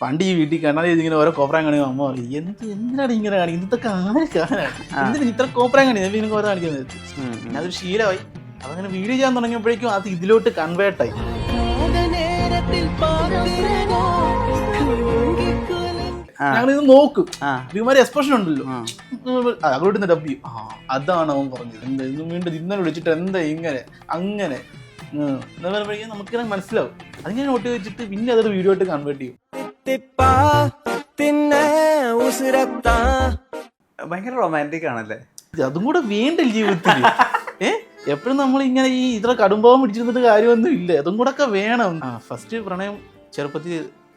പണ്ട് ഈ വീട്ടിൽ കണ്ടാൽ ഇങ്ങനെ ഓരോ കോപ്രാൻ കാണിക്കും. അമ്മ പറയും എന്തിനാണ് ഇങ്ങനെ കാണിക്കുന്നത്, ഇതൊക്കെ ആരെ കാണാൻ, എന്തിനാ ഇത്ര കോപ്രാൻ കാണിക്കുന്നത്, എനിക്ക് ഓരോ കാണിക്കുന്നത്. പിന്നെ അതൊരു ശീലമായി. അതങ്ങനെ വീഡിയോ ചെയ്യാൻ തുടങ്ങിയപ്പോഴേക്കും അത് ഇതിലോട്ട് കൺവേർട്ടായി. ഞങ്ങളിത് നോക്കും, ഇവന്മാര് എക്സ്പ്രഷൻ ഉണ്ടല്ലോ, അങ്ങോട്ട് ഡബ് ചെയ്യും. അതാണ് അവൻ പറഞ്ഞത്, എന്താ ഇത് വീണ്ടും ഇന്നലെ വിളിച്ചിട്ട് എന്താ ഇങ്ങനെ അങ്ങനെ എന്താ പറയുമ്പോഴേക്കും നമുക്കിങ്ങനെ മനസ്സിലാവും. അതിങ്ങനെ നോട്ട് വെച്ചിട്ട് പിന്നെ അതൊരു വീഡിയോ ആയിട്ട് കൺവേർട്ട് ചെയ്യും. ഭയങ്കര റൊമാൻറ്റിക് ആണല്ലേ. അതും കൂടെ വേണ്ട ജീവിതത്തിൽ. എപ്പോഴും നമ്മൾ ഇങ്ങനെ ഈ ഇത്ര കടുംബാവം പിടിച്ചിരുന്നിട്ട് കാര്യമൊന്നും ഇല്ല, അതും കൂടെ ഒക്കെ വേണം. ഫസ്റ്റ് പ്രണയം ചെറുപ്പത്തിൽ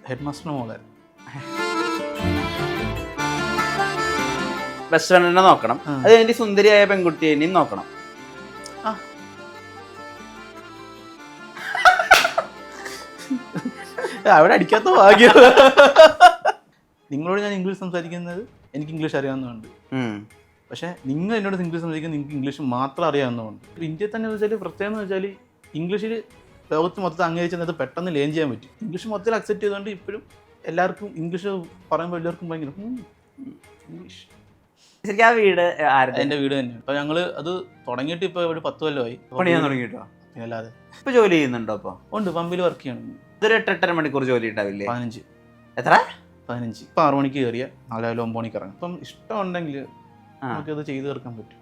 ഹെഡ് മാസ്റ്ററിന്റെ മോളായിരുന്നു. ബെസ്റ്റ് ഫ്രണ്ടിനെ നോക്കണം, അത് കഴിഞ്ഞ് സുന്ദരിയായ പെൺകുട്ടിയെയും നോക്കണം. അവിടെ അടിക്കാത്ത ഭാഗ്യം. നിങ്ങളോട് ഞാൻ ഇംഗ്ലീഷ് സംസാരിക്കുന്നത് എനിക്ക് ഇംഗ്ലീഷ് അറിയാവുന്നതുകൊണ്ട്, പക്ഷെ നിങ്ങൾ എന്നോട് ഇംഗ്ലീഷ് സംസാരിക്കുന്നത് നിങ്ങൾക്ക് ഇംഗ്ലീഷ് മാത്രം അറിയാവുന്നതുകൊണ്ട്. ഇന്ത്യയിൽ തന്നെ വെച്ചാൽ പ്രത്യേകം എന്ന് വെച്ചാൽ ഇംഗ്ലീഷിൽ ലോകത്ത് മൊത്തം അംഗീകരിച്ചത് പെട്ടെന്ന് ലേൺ ചെയ്യാൻ പറ്റും. ഇംഗ്ലീഷ് മൊത്തത്തിൽ അക്സെപ്റ്റ് ചെയ്തുകൊണ്ട് ഇപ്പോഴും എല്ലാവർക്കും ഇംഗ്ലീഷ് പറയുമ്പോൾ എല്ലാവർക്കും ഭയങ്കര ഇംഗ്ലീഷ്. ശരിക്കും ആ വീട് എൻ്റെ വീട് തന്നെ. ഇപ്പം ഞങ്ങൾ അത് തുടങ്ങിയിട്ട് ഇപ്പോൾ ഒരു 10 കൊല്ലമായി പണിയാൻ തുടങ്ങിയിട്ടോ. അല്ലാതെ ഇപ്പൊ ജോലി ചെയ്യുന്നുണ്ടോ? അപ്പൊ ഉണ്ട്, പമ്പിൽ വർക്ക് ചെയ്യണം. ഇതൊരു 8-8.5 മണിക്കൂർ ജോലി ഉണ്ടാവില്ലേ? 15. എത്ര? 15. ഇപ്പം 6 മണിക്ക് കയറിയ 4-9 മണിക്ക് ഇറങ്ങും. ഇപ്പം ഇഷ്ടമുണ്ടെങ്കിൽ നമുക്കത് ചെയ്ത് തീർക്കാൻ പറ്റും.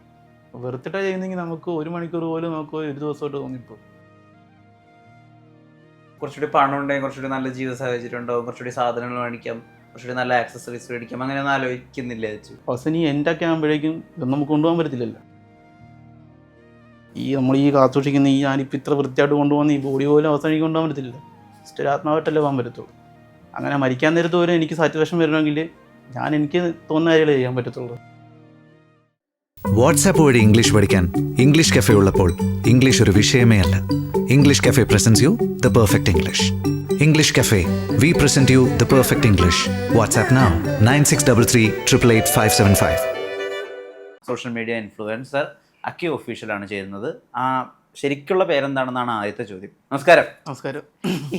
വെറുത്തിട്ടാ ചെയ്യുന്നെങ്കിൽ നമുക്ക് 1 മണിക്കൂർ പോലും നമുക്ക് ഒരു ദിവസമായിട്ട് തോന്നിപ്പോ. കുറച്ചുകൂടി പണം ഉണ്ടെങ്കിൽ കുറച്ചുകൂടി നല്ല ജീവിത സാഹചര്യം ഉണ്ടാവും, കുറച്ചുകൂടി സാധനങ്ങൾ മേടിക്കാം, കുറച്ചുകൂടി നല്ല ആക്സസറീസ് മേടിക്കാം, അങ്ങനെയൊന്നും ആലോചിക്കുന്നില്ല വെച്ചു. പക്ഷേ നീ എൻ്റെ ഒക്കെ ആകുമ്പോഴേക്കും ഇതൊന്നും നമുക്ക് കൊണ്ടുപോകാൻ പറ്റത്തില്ലല്ലോ. നമ്മൾ ഈ കാത്തുസൂക്ഷിക്കുന്ന ഈ ഞാനിപ്പോൾ ഇത്ര വൃത്തിയായിട്ട് കൊണ്ടുപോകുന്ന ഈ ബോഡി പോലും അവസാനിക്ക് കൊണ്ടുപോകാൻ പറ്റത്തില്ല. ജസ്റ്റ് ഒരു ആത്മാവായിട്ടല്ലേ പോകാൻ പറ്റത്തുള്ളൂ. അങ്ങനെ മരിക്കാൻ നേരത്ത് പോലും എനിക്ക് സാറ്റിസ്ഫാക്ഷൻ വരണമെങ്കിൽ ഞാൻ എനിക്ക് തോന്നുന്ന കാര്യങ്ങളെ ചെയ്യാൻ പറ്റത്തുള്ളൂ. വാട്സാപ്പ് വഴി ഇംഗ്ലീഷ് പഠിക്കാൻ ഇംഗ്ലീഷ് കഫേ ഉള്ളപ്പോൾ ഇംഗ്ലീഷ് ഒരു വിഷയമേ അല്ല. English cafe presents you the perfect English. English cafe, we present you the perfect English. WhatsApp now 9633888575. Social media influencer Akki ഒഫീഷ്യലാണ് ചെയ്യുന്നത്. ആ ശരിക്കുള്ള പേരെന്താണെന്നാണ് ആദ്യത്തെ ചോദ്യം. നമസ്കാരം. നമസ്കാരം.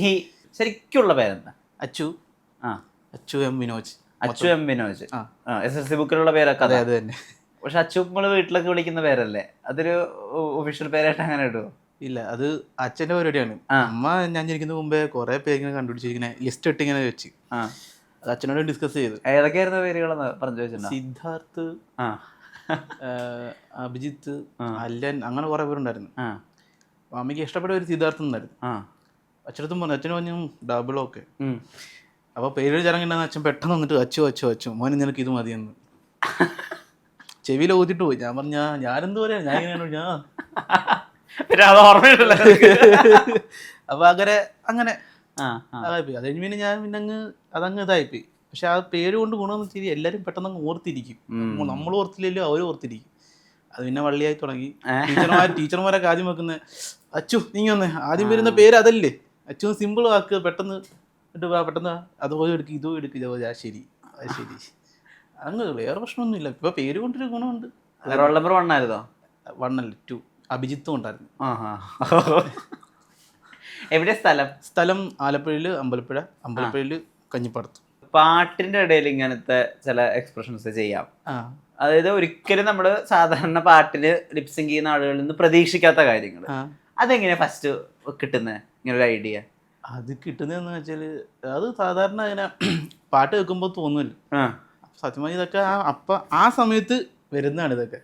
ഈ ശരിക്കുള്ള പേരെന്താ? Achu. Achu M Vinoj. Achu M Vinoj. SSLC ബുക്കിലുള്ള പേരൊക്കെ അതെ, അത് തന്നെ. പക്ഷെ അച്ചു നമ്മൾ വീട്ടിലൊക്കെ വിളിക്കുന്ന പേരല്ലേ, അതൊരു ഒഫീഷ്യൽ പേരായിട്ട് അങ്ങനെ ഇടുമോ? ഇല്ല, അത് അച്ഛൻ്റെ പരിപാടിയാണ്. അമ്മ ഞാൻ ജനിക്കുന്ന മുമ്പേ കുറെ പേര് ഇങ്ങനെ കണ്ടുപിടിച്ചിരിങ്ങനെ ലിസ്റ്റ് ഇട്ട് ഇങ്ങനെ വെച്ച് അത് അച്ഛനോട് ഡിസ്കസ് ചെയ്തു. ഏതൊക്കെയായിരുന്നു പേരുകളെന്ന് പറഞ്ഞു വെച്ചിട്ടുണ്ടോ? സിദ്ധാർത്ഥ്, അഭിജിത്ത്, അല്ലൻ, അങ്ങനെ കുറെ പേരുണ്ടായിരുന്നു. അമ്മയ്ക്ക് ഇഷ്ടപ്പെട്ട ഒരു സിദ്ധാർത്ഥം എന്നായിരുന്നു. അച്ഛനടുത്തും പറഞ്ഞു, അച്ഛനും പറഞ്ഞു ഡബിളൊക്കെ. അപ്പോൾ പേര് ചടങ്ങുണ്ടെന്ന് അച്ഛൻ പെട്ടെന്ന് വന്നിട്ട് അച്ചു മോനെ നിനക്ക് ഇത് മതിയെന്ന് ചെവിയിൽ ഊത്തിട്ട് പോയി. ഞാൻ പറഞ്ഞ ഞാനെന്ത് പറയാ, ഞാൻ അപ്പൊ അങ്ങനെ അതായിപ്പോയി. അത് കഴിഞ്ഞ് പിന്നെ ഞാൻ പിന്നെ അതങ്ങ് ഇതായിപ്പോയി. പക്ഷെ ആ പേര് കൊണ്ട് ഗുണമെന്ന് വെച്ചാൽ എല്ലാവരും പെട്ടെന്ന് അങ്ങ് ഓർത്തിരിക്കും. നമ്മൾ ഓർത്തില്ലല്ലോ, അവരും ഓർത്തിരിക്കും. അത് പിന്നെ വള്ളിയായി തുടങ്ങി. ടീച്ചർമാരൊക്കെ ആദ്യം വെക്കുന്ന അച്ചു നീങ്ങി വന്നേ, ആദ്യം വരുന്ന പേര് അതല്ലേ, അച്ചു സിമ്പിൾ ആക്കുക, പെട്ടെന്ന് പെട്ടെന്ന് അതുപോലെ എടുക്കുക, ഇതോ എടുക്കുക, ശരി അത് ശരി. അങ്ങ് വേറെ പ്രശ്നമൊന്നുമില്ല. ഇപ്പൊ പേര് കൊണ്ടൊരു ഗുണമുണ്ട്. റോൾ നമ്പർ 1 ആയിരുന്നോ? 1 അല്ല 2. അഭിജിത്തും ഉണ്ടായിരുന്നു. എവിടെ സ്ഥലം ആലപ്പുഴയില് അമ്പലപ്പുഴയില് കഞ്ഞിപ്പാടത്ത്. പാട്ടിന്റെ ഇടയിൽ ഇങ്ങനത്തെ ചില എക്സ്പ്രഷൻസ് ചെയ്യാം. അതായത് ഒരിക്കലും നമ്മള് സാധാരണ പാട്ടിന് ലിപ്സിങ് ചെയ്യുന്ന ആളുകളിൽ നിന്ന് പ്രതീക്ഷിക്കാത്ത കാര്യങ്ങൾ. അതെങ്ങനെയാ ഫസ്റ്റ് കിട്ടുന്നത് ഇങ്ങനെ ഒരു ഐഡിയ? അത് കിട്ടുന്നതെന്ന് വെച്ചാല് അത് സാധാരണ അങ്ങനെ പാട്ട് കേൾക്കുമ്പോൾ തോന്നുമല്ലോ. സത്യമായി ഇതൊക്കെ ആ സമയത്ത് വരുന്നതാണ് ഇതൊക്കെ.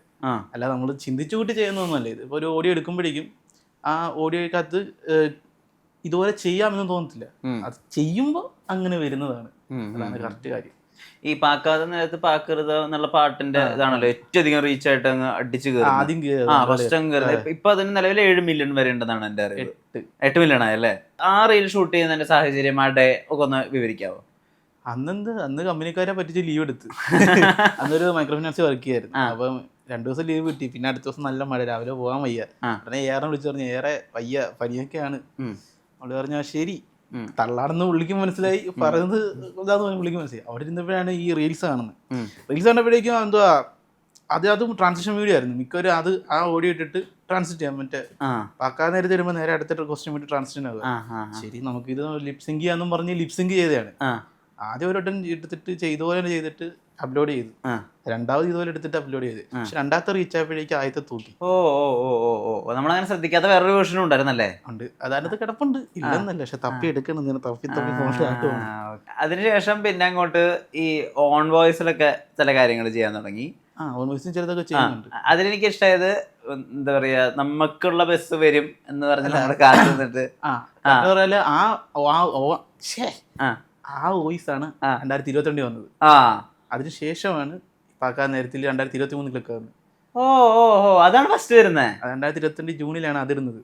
അല്ലാതെ നമ്മൾ ചിന്തിച്ചു കൂട്ടി ചെയ്യുന്നതൊന്നുമല്ല ഇത്. ഇപ്പോൾ ഒരു ഓഡിയോ എടുക്കുമ്പോഴേക്കും ആ ഓഡിയോക്കകത്ത് ഇതുപോലെ ചെയ്യാമെന്ന് തോന്നത്തില്ല, അത് ചെയ്യുമ്പോൾ അങ്ങനെ വരുന്നതാണ്. അതാണ് കറക്റ്റ് കാര്യം. ഈ പാക്കാതെ നേരത്ത് പാക്കരുത് എന്നുള്ള പാട്ടിന്റെ ഇതാണല്ലോ ഏറ്റവും അധികം റീച്ച് ആയിട്ട് അങ്ങ് അടിച്ചു കയറുന്നത്. ഇപ്പൊ അതിന് നിലവിൽ 7 മില്യൺ വരെ ഉണ്ടെന്നാണ് എന്റെ അറിവ്. 8 മില്യൺ ആയല്ലേ? ആ റീൽ ഷൂട്ട് ചെയ്യുന്നതിന്റെ സാഹചര്യം ആ ഡേ ഒക്കെ ഒന്ന് വിവരിക്കാവോ? അന്ന് കമ്പനിക്കാരെ പറ്റിച്ച് ലീവ് എടുത്ത് അന്നൊരു മൈക്രോ ഫിനാൻസ് വർക്ക് ചെയ്യായിരുന്നു. അപ്പം 2 ദിവസം ലീവ് കിട്ടി. പിന്നെ അടുത്ത ദിവസം നല്ല മഴ, രാവിലെ പോകാൻ വയ്യ. ഉടനെ ഏറെ വിളിച്ചു പറഞ്ഞു ഏറെ വയ്യ, പനിയൊക്കെയാണ്. അവള് പറഞ്ഞാൽ ശരി, തള്ളാണെന്ന് പുള്ളിക്കും മനസ്സിലായി, പറയുന്നത് ഇതാന്ന് പുള്ളിക്ക് മനസ്സിലായി. അവിടെ ഇരുന്നപ്പോഴാണ് ഈ റീൽസ് കാണുന്നത്. റീൽസ് കണ്ടപ്പോഴേക്കും എന്തുവാ അതും ട്രാൻസിഷൻ വീഡിയോ ആയിരുന്നു മിക്കവരും. അത് ആ ഓഡിയോ ഇട്ടിട്ട് ട്രാൻസ്ലേറ്റ് ചെയ്യാം. മറ്റേ പാക്കാൻ നേരത്തെ വരുമ്പോൾ നേരെ അടുത്തിട്ട് ക്വസ്റ്റ്യൻ വിട്ട് ട്രാൻസ്ലേഷൻ ആവുക. ശരി നമുക്കിത് ലിപ്സിങ്ക് ചെയ്യാന്നും പറഞ്ഞ് ലിപ്സിങ്ക് ചെയ്തതാണ്. ആദ്യം ഒരു വട്ടം എടുത്തിട്ട് ചെയ്തുപോലെ ചെയ്തിട്ട് അപ്ലോഡ് ചെയ്തു, രണ്ടാമത് ഇതുപോലെ എടുത്തിട്ട് അപ്ലോഡ് ചെയ്ത്. പക്ഷെ രണ്ടാമത്തെ റീച്ച് ആയപ്പോഴേക്കും ആദ്യത്തെ തൂക്കി. നമ്മളങ്ങനെ ശ്രദ്ധിക്കാത്ത വേറൊരു വേർഷനും ഉണ്ടായിരുന്നല്ലേ? ഉണ്ട്, അതായത് കിടപ്പുണ്ട്, ഇല്ലെന്നല്ല, പക്ഷെ തപ്പി എടുക്കണം, തപ്പി ഫോൺ. അതിനുശേഷം പിന്നെ അങ്ങോട്ട് ഈ ഓൺ വോയിസിലൊക്കെ ചില കാര്യങ്ങൾ ചെയ്യാൻ തുടങ്ങി. ഓൺ വോയിസും ചിലതൊക്കെ ചെയ്യുന്നുണ്ട്. അതിലെനിക്ക് ഇഷ്ടമായത് എന്താ പറയാ, നമുക്കുള്ള ബസ് വരും എന്ന് പറഞ്ഞാൽ അവിടെ കാത്തു നിന്നിട്ട് ആ വോയിസ് ആണ് 2022 വന്നത്. അതിനുശേഷമാണ് പാക്കാൻ നേരത്തിൽ 2023 ക്ലിക്ക് വന്നത്. അതാണ് ഫസ്റ്റ് വരുന്നത്. 2022 ജൂണിലാണ് അതിടുന്നത്.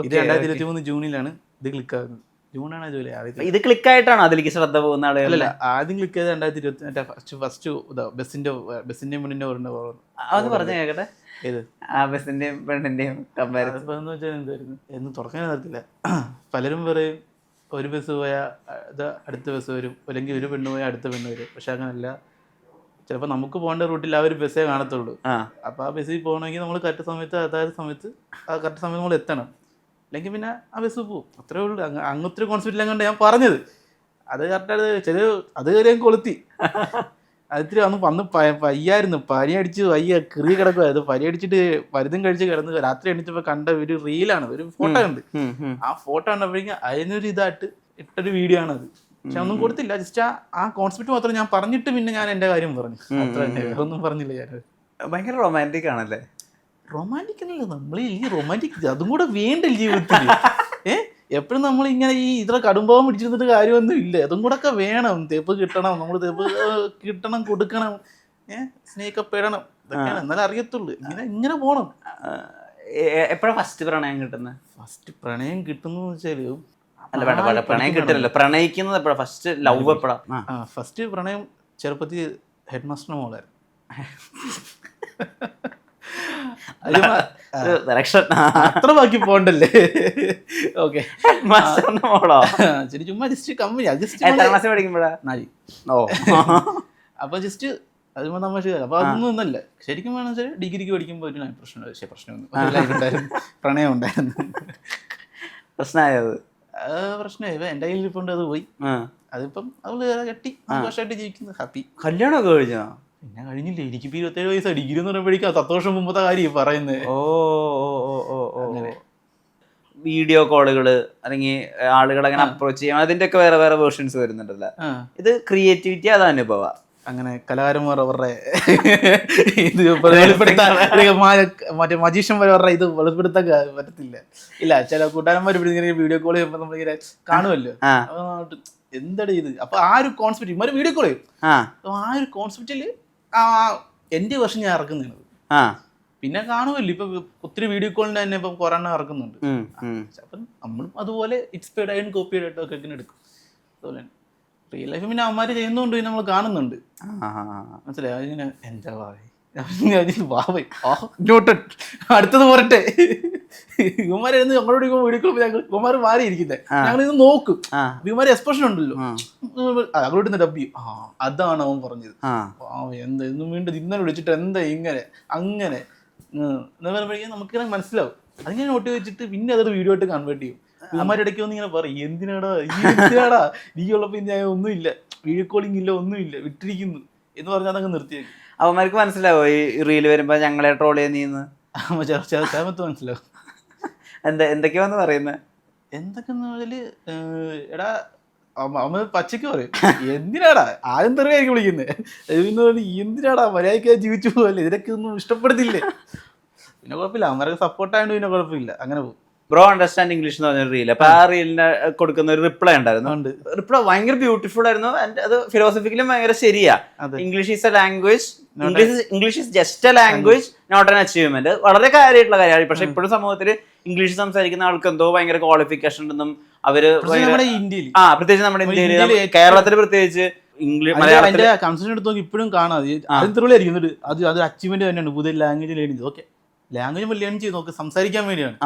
ഇത് 2023 ജൂണിലാണ് ഇത് ക്ലിക്ക് ആകുന്നത്. ജൂണാണ് ജൂലൈ. ഇത് ക്ലിക്ക് ആയിട്ടാണോ അതിലേക്ക് ശ്രദ്ധ പോകുന്ന ആളുകളല്ല? ആദ്യം ക്ലിക്ക് ചെയ്ത് 2020 ഫസ്റ്റ് ബസ്സിന്റെ പെണ്ണിന്റെ അതൊന്ന് പറഞ്ഞു കേക്കട്ടെ. ഏത് ബസ്സിന്റെയും പെണ്ണിന്റെയും കമ്പാരിസൺ വെച്ചാൽ എന്തായിരുന്നു എന്ന് തുറക്കാൻ അറിയത്തില്ല. പലരും പറയും ഒരു ബസ് പോയാൽ അടുത്ത ബസ് വരും, അല്ലെങ്കിൽ ഒരു പെണ്ണ് പോയാൽ അടുത്ത പെണ്ണ് വരും. പക്ഷെ അങ്ങനല്ല, ചിലപ്പോൾ നമുക്ക് പോകേണ്ട റൂട്ടിൽ ആ ഒരു ബസ്സേ കാണത്തുള്ളൂ. അപ്പോൾ ആ ബസ്സിൽ പോകണമെങ്കിൽ നമ്മൾ കറക്റ്റ് സമയത്ത് ആ കറക്റ്റ് സമയത്ത് നമ്മൾ എത്തണം, അല്ലെങ്കിൽ പിന്നെ ആ ബസ് പോവും. അത്രേ ഉള്ളൂ. അങ്ങനത്തെ കോൺസെപ്റ്റിലും കൊണ്ട് ഞാൻ പറഞ്ഞത് അത് കറക്റ്റായിട്ട് അത് കയറി ഞാൻ കൊളുത്തി. അതിരി വന്ന് പയ്യായിരുന്നു, പനി അടിച്ച് വയ്യ കീറി കിടക്കുക. അത് പനി അടിച്ചിട്ട് മരുന്നും കഴിച്ച് കിടന്ന് രാത്രി എണീച്ചപ്പോൾ കണ്ട ഒരു റീലാണ്, ഒരു ഫോട്ടോ ഉണ്ട്. ആ ഫോട്ടോ കണ്ടപ്പോഴേക്കും അതിനൊരു ഇതായിട്ട് ഇട്ടൊരു വീഡിയോ ആണ് അത്. പക്ഷെ ഒന്നും കൊടുത്തില്ല, ജസ്റ്റ് ആ കോൺസെപ്റ്റ് മാത്രം ഞാൻ പറഞ്ഞിട്ട് പിന്നെ ഞാൻ എൻ്റെ കാര്യം പറഞ്ഞു, അത്ര തന്നെ, വേറെ ഒന്നും പറഞ്ഞില്ല ഞാൻ. ഭയങ്കര റൊമാൻറ്റിക് ആണല്ലേ? റൊമാൻറ്റിക് അല്ലല്ലോ, നമ്മൾ ഈ റൊമാൻറ്റിക് അതും കൂടെ വേണ്ട ജീവിതത്തിൽ. എപ്പോഴും നമ്മൾ ഇങ്ങനെ ഈ ഇത്ര കടുംബാവം പിടിച്ചിരുന്നിട്ട് കാര്യമൊന്നും ഇല്ല, അതും കൂടെ ഒക്കെ വേണം. തേപ്പ് കിട്ടണം, നമ്മൾ തേപ്പ് കിട്ടണം, കൊടുക്കണം, സ്നേഹിക്കപ്പെടണം, ഇതൊക്കെയാണ്, എന്നാലും അറിയത്തുള്ളൂ. ഇങ്ങനെ പോണം. എപ്പോഴാണ് ഫസ്റ്റ് പ്രണയം കിട്ടുന്നത്? ഫസ്റ്റ് പ്രണയം കിട്ടുന്നു വെച്ചാല് പ്രണയം കിട്ടില്ലല്ലോ, പ്രണയിക്കുന്നത് എപ്പോഴാണ്? ഫസ്റ്റ് ലവ് എപ്പോഴാ? ഫസ്റ്റ് പ്രണയം ചെറുപ്പത്തിൽ ഹെഡ് മാസ്റ്റർ മോളായിരുന്നു. അത്ര ബാക്കി പോണ്ടല്ലേ? ഓക്കെ, ചുമ്മാ ജസ്റ്റ് കമ്പനി പഠിക്കുമ്പോഴാ. അപ്പൊ ജസ്റ്റ് അതുമ്പോ തമാശ. അപ്പൊ അതൊന്നും ഒന്നല്ല, ശരിക്കും വേണം വെച്ചാൽ ഡിഗ്രിക്ക് പഠിക്കുമ്പോൾ ഒരു പ്രശ്നമൊന്നും പ്രണയം ഉണ്ടായിരുന്നു. പ്രശ്നമായത് പ്രശ്നമായി. എന്റെ കയ്യിൽ ഇപ്പൊ അത് പോയി. അതിപ്പം അവള് കെട്ടി വർഷമായിട്ട് ജീവിക്കുന്നു, ഹാപ്പി. കല്യാണമൊക്കെ കഴിഞ്ഞോ? പിന്നെ കഴിഞ്ഞില്ല, എനിക്കിപ്പോ 27 വയസ്സാണ്. ഡിഗ്രി എന്ന് പറയുമ്പോഴേക്കും 10 വർഷം മുമ്പത്തെ കാര്യം പറയുന്നത്. വീഡിയോ കോളുകള് അല്ലെങ്കിൽ ആളുകൾ അങ്ങനെ അപ്രോച്ച് ചെയ്യാം, അതിന്റെ ഒക്കെ വേറെ വേറെ വേർഷൻസ് വരുന്നുണ്ടല്ലോ. ഇത് ക്രിയേറ്റിവിറ്റി, അത് അനുഭവ അങ്ങനെ കലാകാരന്മാർ അവരുടെ ഇത് വെളിപ്പെടുത്താൻ, മറ്റേ മജീഷ്യന്മാർ അവരുടെ ഇത് വെളിപ്പെടുത്താൻ പറ്റത്തില്ല. ഇല്ല, ചില കൂട്ടുകാരന്മാർ ഇങ്ങനെ വീഡിയോ കോൾ ചെയ്യുമ്പോൾ നമ്മളിങ്ങനെ കാണുമല്ലോ, എന്താണ് ഇത്. അപ്പൊ ആ ഒരു കോൺസെപ്റ്റ് ഇവര് വീഡിയോ കോൾ ചെയ്യും. ആ ഒരു കോൺസെപ്റ്റില് എന്റെ വർഷം ഞാൻ ഇറക്കുന്നതാണ്. പിന്നെ കാണുമല്ലോ ഇപ്പൊ ഒത്തിരി വീഡിയോ കോളിന്റെ തന്നെ ഇപ്പൊ കൊറോണ ഇറക്കുന്നുണ്ട്. അപ്പം നമ്മളും അതുപോലെ ഇൻസ്പയർഡ് ആയിട്ടും കോപ്പി ആയിട്ടും ഒക്കെ ഇങ്ങനെ എടുക്കും. അതുപോലെ റിയൽ ലൈഫ് പിന്നെ അവന്മാര് ചെയ്യുന്നതുകൊണ്ട് പിന്നെ നമ്മൾ കാണുന്നുണ്ട്, മനസ്സിലായി. അതിങ്ങനെ എന്താ അടുത്തത് പോരട്ടെ. ഇവന്മാരായിരുന്നു ഞങ്ങളോട് വീഡിയോ ഇവന്മാർ മാറിയിരിക്കുന്നത്, ഞങ്ങളിത് നോക്കും. ഇവന്മാര് എക്സ്പ്രഷൻ ഉണ്ടല്ലോ, ഞങ്ങളോട് ഡബ് ചെയ്യും. അതാണ് അവൻ പറഞ്ഞത്. എന്താ ഇന്നും വീണ്ടും ഇന്നലെ വിളിച്ചിട്ട് എന്താ ഇങ്ങനെ അങ്ങനെ എന്ന് പറയുമ്പോഴേക്കും നമുക്കിങ്ങനെ മനസ്സിലാവും. അതിങ്ങനെ നോട്ടി വെച്ചിട്ട് പിന്നെ അതൊരു വീഡിയോ ആയിട്ട് കൺവേർട്ട് ചെയ്യും. ഇവന്മാരുടെ ഇടയ്ക്ക് വന്ന് ഇങ്ങനെ പറയും, എന്തിനാടാ നീ ഉള്ളപ്പോ ഞാൻ ഒന്നുമില്ല, വീഡിയോ കോളിംഗ് ഇല്ല, ഒന്നുമില്ല, വിട്ടിരിക്കുന്നു എന്ന് പറഞ്ഞാൽ അതങ്ങ് നിർത്തിയേക്കും. അവന്മാർക്ക് മനസ്സിലാവോ ഈ റീല് വരുമ്പോ ഞങ്ങളെ ട്രോൾ ചെയ്യുന്നീന്ന്? മനസ്സിലാവും. എന്തൊക്കെയാന്ന് പറയുന്നത്? എന്തൊക്കെന്ന് പറഞ്ഞാല് എടാ അമ്മ പച്ചക്ക് പറയും, എന്തിനാടാ ആദ്യം തെറിയായിരിക്കും വിളിക്കുന്നത്. എന്തിനാടാ മര്യാദയ്ക്ക് ജീവിച്ചു പോകല്ലേ, ഇതിനൊക്കെ ഒന്നും ഇഷ്ടപ്പെടുത്തില്ലേ. പിന്നെ കുഴപ്പമില്ല, അവന്മാരൊക്കെ സപ്പോർട്ടായതുകൊണ്ട് പിന്നെ കുഴപ്പമില്ല, അങ്ങനെ പോകും. ബ്രോ അണ്ടർസ്റ്റാൻഡ് ഇംഗ്ലീഷ് എന്ന് പറഞ്ഞ റീൽ, അപ്പൊ ആ റീലിന് കൊടുക്കുന്ന ഒരു റിപ്ലൈ ഉണ്ടായിരുന്നു. റിപ്ലൈ ഭയങ്കര ബ്യൂട്ടിഫുൾ ആയിരുന്നു. അത് ഫിലോസഫിക്കലും ഭയങ്കര ശരിയാ. English is a language, English is just a language, not an achievement. വളരെ കാര്യമായിട്ടുള്ള കാര്യമാണ്. പക്ഷെ ഇപ്പോഴും സമൂഹത്തിൽ ഇംഗ്ലീഷ് സംസാരിക്കുന്ന ആൾക്ക് എന്തോ ഭയങ്കര ക്വാളിഫിക്കേഷൻ ഉണ്ടെന്നും അവര് പ്രത്യേകിച്ച് നമ്മുടെ ഇന്ത്യയിൽ, കേരളത്തിൽ പ്രത്യേകിച്ച് മലയാളത്തിന്റെ കൺസെപ്റ്റ് എടുത്ത് നോക്കി ഇപ്പോഴും കാണാം. ആദ്യം തെളിവായിരിക്കും അത് അച്ചീവ്മെന്റ് തന്നെയാണ്. പുതിയ ലാംഗ്വേജ് ലേൺ ചെയ്ത് ഓക്കെ, ലാംഗ്വേജ് ലേൺ ചെയ്ത് നോക്ക്, സംസാരിക്കാൻ വേണ്ടിയാണ്.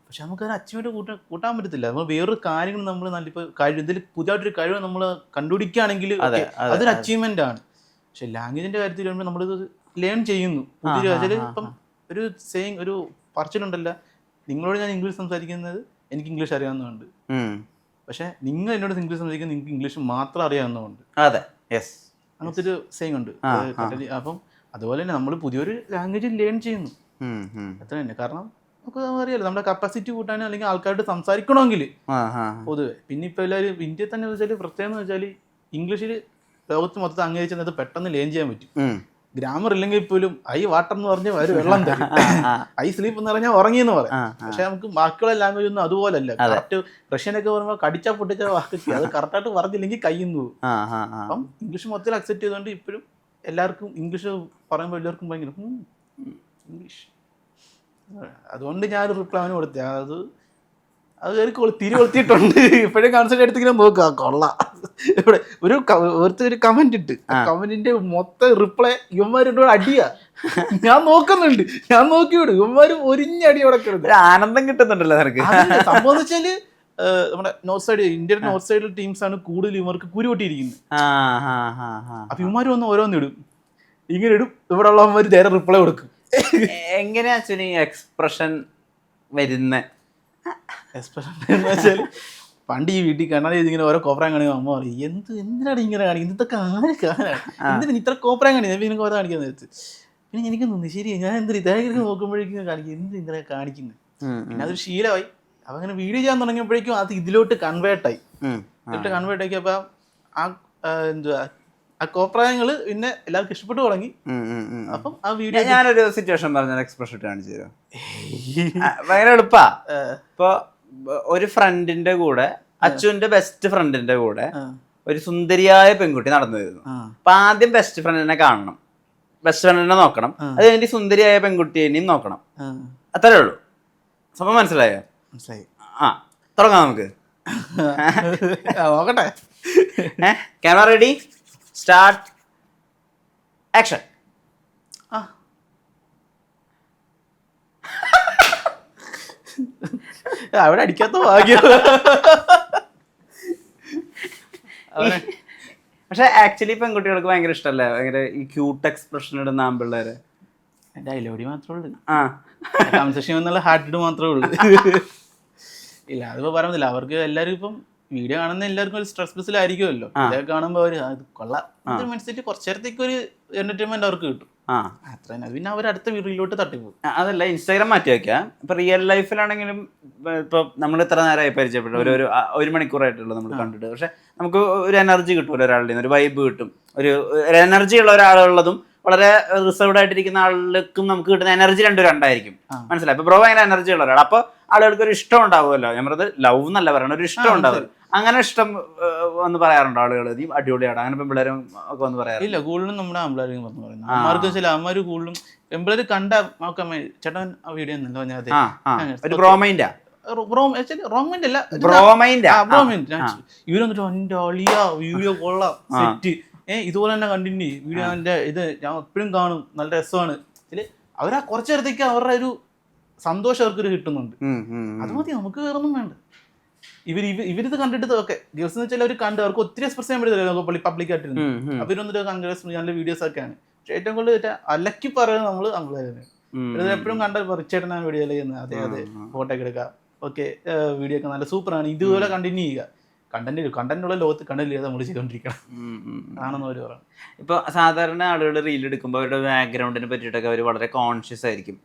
പക്ഷെ നമുക്ക് അത് അച്ചീവ്മെന്റ് കൂട്ടാൻ പറ്റത്തില്ല. നമ്മൾ വേറൊരു കാര്യങ്ങൾ നമ്മൾ നല്ലിപ്പോൾ കഴിവ് എന്തെങ്കിലും പുതിയതായിട്ടൊരു കഴിവ് നമ്മൾ കണ്ടുപിടിക്കുകയാണെങ്കിൽ അതൊരു അച്ചീവ്മെന്റ് ആണ്. പക്ഷെ ലാംഗ്വേജിന്റെ കാര്യത്തിൽ വരുമ്പോൾ നമ്മളിത് ലേൺ ചെയ്യുന്നു. പുതിയ ഇപ്പം ഒരു സെയിങ് ഒരു പറച്ചിലുണ്ടല്ലോ, നിങ്ങളോട് ഞാൻ ഇംഗ്ലീഷ് സംസാരിക്കുന്നത് എനിക്ക് ഇംഗ്ലീഷ് അറിയാവുന്നതുകൊണ്ട്. പക്ഷെ നിങ്ങൾ എന്നോട് ഇംഗ്ലീഷ് സംസാരിക്കുന്നത് നിങ്ങൾക്ക് ഇംഗ്ലീഷ് മാത്രം അറിയാവുന്നതുകൊണ്ട്. അതെ, യെസ്, അങ്ങനത്തെ ഒരു സെയിം ഉണ്ട്. അപ്പം അതുപോലെ തന്നെ നമ്മൾ പുതിയൊരു ലാംഗ്വേജ് ലേൺ ചെയ്യുന്നു, അത്ര തന്നെ. കാരണം നമുക്ക് അറിയാലോ നമ്മുടെ കപ്പാസിറ്റി കൂട്ടാനോ അല്ലെങ്കിൽ ആൾക്കാരോട് സംസാരിക്കണമെങ്കിൽ പൊതുവെ. പിന്നെ ഇപ്പൊ എല്ലാവരും ഇന്ത്യയിൽ തന്നെ വെച്ചാൽ പ്രത്യേകം എന്ന് വെച്ചാൽ ഇംഗ്ലീഷിൽ ലോകത്ത് മൊത്തം അംഗീകരിച്ചത് പെട്ടെന്ന് ലേൺ ചെയ്യാൻ പറ്റും. ഗ്രാമർ ഇല്ലെങ്കിൽ പോലും ഐ വാട്ടർ എന്ന് പറഞ്ഞാൽ ഒരു വെള്ളം തരും, ഐ സ്ലീപ്പ് എന്ന് പറഞ്ഞാൽ ഉറങ്ങിയെന്ന് പറയാം. പക്ഷെ നമുക്ക് ബാക്കിയുള്ള ലാംഗ്വേജ് ഒന്നും അതുപോലല്ല. കറക്റ്റ് റഷ്യനൊക്കെ പറയുമ്പോൾ കടിച്ചാ പൊട്ടിച്ച വാക്കൊക്കെ അത് കറക്റ്റായിട്ട് പറഞ്ഞില്ലെങ്കിൽ കയ്യുന്നു പോകും. അപ്പം ഇംഗ്ലീഷ് മൊത്തത്തിൽ അക്സെപ്റ്റ് ചെയ്തുകൊണ്ട് ഇപ്പോഴും എല്ലാവർക്കും ഇംഗ്ലീഷ് പറയുമ്പോൾ എല്ലാവർക്കും ഭയങ്കര ഇംഗ്ലീഷ്. അതുകൊണ്ട് ഞാനൊരു റിപ്ലൈ അവന് കൊടുത്തേ. അത് കയറി തിരി കൊളുത്തിയിട്ടുണ്ട്. ഇപ്പോഴും കൺസൾട്ട് എടുത്തിങ്ങനെ നോക്കുക, കൊള്ളാം. ഇവിടെ ഒരു കമന്റ് ഇട്ട്, കമന്റിന്റെ മൊത്തം റിപ്ലൈ ഇവന്മാരോട് അടിയാ. ഞാൻ നോക്കുന്നുണ്ട്, ഞാൻ നോക്കിവിടും, ഇവന്മാരും ഒരിഞ്ഞടി അവിടെ കിടക്കും. ആനന്ദം കിട്ടുന്നുണ്ടല്ലോ നിനക്ക്. സംഭവം വെച്ചാല് നമ്മുടെ നോർത്ത് സൈഡ്, ഇന്ത്യയുടെ നോർത്ത് സൈഡിൽ ടീംസ് ആണ് കൂടുതൽ ഇവർക്ക് കുരു പൊട്ടിയിരിക്കുന്നത്. അപ്പൊ ഇവന്മാര് വന്ന് ഓരോന്നിടും, ഇങ്ങനെ ഇടും, ഇവിടെ ഉള്ളവന്മാര് നേരെ റിപ്ലൈ കൊടുക്കും. എങ്ങനെയാ ആക്ച്വലി എക്സ്പ്രഷൻ വരുന്ന വെച്ചാല് പണ്ട് ഈ വീട്ടിൽ കണ്ണാടി ഇങ്ങനെ ഓരോ കോപ്രാൻ കാണിക്കും. അമ്മ പറയും എന്തിനാണ് ഇങ്ങനെ കാണിക്കുന്നത്, ഇതൊക്കെ ആര് കാണാൻ, എന്തിനാ ഇത്ര കോപ്രാൻ കാണിക്കുന്നത്, പിന്നെ കോര കാണിക്കാന്ന് വെച്ച്. പിന്നെ എനിക്ക് തോന്നി ശരി ഞാൻ എന്തിനാ ഇതായിരിക്കും നോക്കുമ്പോഴേക്കും കാണിക്കും, ഇങ്ങനെ കാണിക്കുന്നത്. പിന്നെ അതൊരു ശീലമായി. അപ്പൊ അങ്ങനെ വീഡിയോ ചെയ്യാൻ തുടങ്ങിയപ്പോഴേക്കും അത് ഇതിലോട്ട് കൺവേർട്ടായി. കൺവേർട്ട് ആക്കി. അപ്പൊ എന്തുവാ ആ കോപ്രായങ്ങള് പിന്നെ എല്ലാവർക്കും ഇഷ്ടപ്പെട്ടു തുടങ്ങി. അപ്പം ആ വീഡിയോ ഞാനൊരു സിറ്റുവേഷൻ പറഞ്ഞ എക്സ്പ്രഷൻ കാണിച്ചു തരാം. ഭയങ്കര എളുപ്പാ. ഇപ്പൊ ഒരു ഫ്രണ്ടിന്റെ കൂടെ, അച്ഛന്റെ ബെസ്റ്റ് ഫ്രണ്ടിന്റെ കൂടെ ഒരു സുന്ദരിയായ പെൺകുട്ടി നടന്നു വരുന്നു. അപ്പൊ ആദ്യം ബെസ്റ്റ് ഫ്രണ്ടിനെ കാണണം, ബെസ്റ്റ് ഫ്രണ്ടിനെ നോക്കണം, അത് കഴിഞ്ഞ് സുന്ദരിയായ പെൺകുട്ടിയെയും നോക്കണം. അത്രേ ഉള്ളൂ. സംഭവം മനസ്സിലായോ? മനസ്സിലായി. തുടങ്ങാം നമുക്ക്. നോക്കട്ടെ. Camera ready, start, action. അവിടെ അടിക്കാത്ത ഭാഗ്യം. പക്ഷെ ആക്ച്വലി പെൺകുട്ടികൾക്ക് ഭയങ്കര ഇഷ്ടമല്ലേ ഭയങ്കര ഈ ക്യൂട്ട് എക്സ്പ്രഷൻ ഇടുന്ന ആമ്പിള്ളേര്? ഡയലോഗി മാത്രമേ ഉള്ളൂ, കൺസെഷൻ എന്നുള്ള ഹാർട്ടിഡ് മാത്രമേ ഉള്ളൂ. ഇല്ല അതിപ്പോ പറയുന്നില്ല, അവർക്ക് എല്ലാവരും ഇപ്പം വീഡിയോ കാണുന്ന എല്ലാവർക്കും ഒരു സ്ട്രെസ് ബസ്സിലായിരിക്കുമല്ലോ. ഇതൊക്കെ കാണുമ്പോൾ അവർ കൊള്ളാം മനസ്സിലായിട്ട് കുറച്ചു നേരത്തേക്ക് ഒരു എന്റർടൈൻമെന്റ് അവർക്ക് കിട്ടും. അത്ര തന്നെ. പിന്നെ അവർ അടുത്ത വീഡിയോയിലോട്ട് തട്ടിപ്പോകും. അതല്ല, ഇൻസ്റ്റാഗ്രാം മാറ്റി വെക്കാം. ഇപ്പൊ റിയൽ ലൈഫിലാണെങ്കിലും ഇപ്പൊ നമ്മൾ ഇത്ര നേരമായി പരിചയപ്പെട്ടു, ഒരു മണിക്കൂറായിട്ടുള്ളൂ നമ്മൾ കണ്ടിട്ട്. പക്ഷെ നമുക്ക് ഒരു എനർജി കിട്ടും ഒരാളുടെ നിന്ന്, ഒരു വൈബ് കിട്ടും. ഒരു എനർജി ഉള്ള ഒരാളുള്ളതും വളരെ റിസർവ്ഡ് ആയിട്ടിരിക്കുന്ന ആളുകൾക്കും നമുക്ക് കിട്ടുന്ന എനർജി രണ്ടായിരിക്കും. മനസ്സിലായി? ഇപ്പൊ ബ്രോ ഭയങ്കര എനർജി ഉള്ള ഒരാൾ, അപ്പൊ ആളുകൾക്ക് ഒരു ഇഷ്ടം ഉണ്ടാവുമല്ലോ. ഞാൻ പറഞ്ഞത് ലവ് എന്നല്ല പറയണത്, ഒരു ഇഷ്ടം ഉണ്ടാവും. അങ്ങനെ ഇഷ്ടം എന്ന് പറയാറുണ്ടോ ആളുകൾ? നീ അടിപൊളിയാണ് അങ്ങനെ പെമ്പിള്ളേരും ഒക്കെ വന്ന് പറയാറ്? ഇല്ല, കൂടുതലും നമ്മുടെ ആമ്പിളാരും പറഞ്ഞു പറയുന്നത്. അമ്മമാർക്ക് വെച്ചാൽ അമ്മമാര് കൂടുതലും പെമ്പിള്ളേര് കണ്ട നോക്കാൻ ചേട്ടൻ ആ വീഡിയോ ഒരു ബ്രോമൈൻഡാ, റോമൈൻഡ് അല്ല, ഇവരൊന്നിട്ട് എന്റെ അളിയ വീഡിയോ കൊള്ളാം, സെറ്റ്, ഇതുപോലെ തന്നെ കണ്ടിന്യൂ വീഡിയോ, എന്റെ ഇത് ഞാൻ എപ്പോഴും കാണും, നല്ല രസമാണ്. അവരാ കുറച്ചു നേരത്തേക്ക് അവരുടെ ഒരു സന്തോഷം അവർക്കൊരു കിട്ടുന്നുണ്ട്. അത് മതി, നമുക്ക് വേറൊന്നും വേണ്ട. ഇവരിത് കണ്ടിട്ട് ഓക്കെ ഗേൾസ് എന്ന് വെച്ചാൽ അവർ കണ്ട് അവർക്ക് ഒത്തിരി എക്സ്പ്രസ് ചെയ്യാൻ പറ്റില്ല പബ്ലിക് ആയിട്ടിരുന്നു. അപ്പൊ ഇവരൊന്നിട്ട് നല്ല വീഡിയോസ് ഒക്കെയാണ്. പക്ഷെ ഏറ്റവും കൂടുതൽ അലക്കി പറയുന്നത് നമ്മള് എപ്പോഴും കണ്ട റിച്ചേട്ടനാ വീഡിയോ ചെയ്യുന്നത്. അതെ ഫോട്ടോ ഒക്കെ എടുക്കുക, ഓക്കെ വീഡിയോ ഒക്കെ നല്ല സൂപ്പറാണ്, ഇതുപോലെ കണ്ടിന്യൂ ചെയ്യുക. കണ്ടന്റുള്ള ലോകത്ത് കണ്ടന്റ് ചെയ്താൽ നമ്മൾ ചെയ്തോണ്ടിരിക്കണം ആണെന്ന് അവർ പറയാം. ഇപ്പൊ സാധാരണ ആളുകൾ റീൽ എടുക്കുമ്പോൾ അവരുടെ ബാക്ക്ഗ്രൗണ്ടിനെ പറ്റിയിട്ടൊക്കെ അവർ വളരെ കോൺഷ്യസ് ആയിരിക്കും.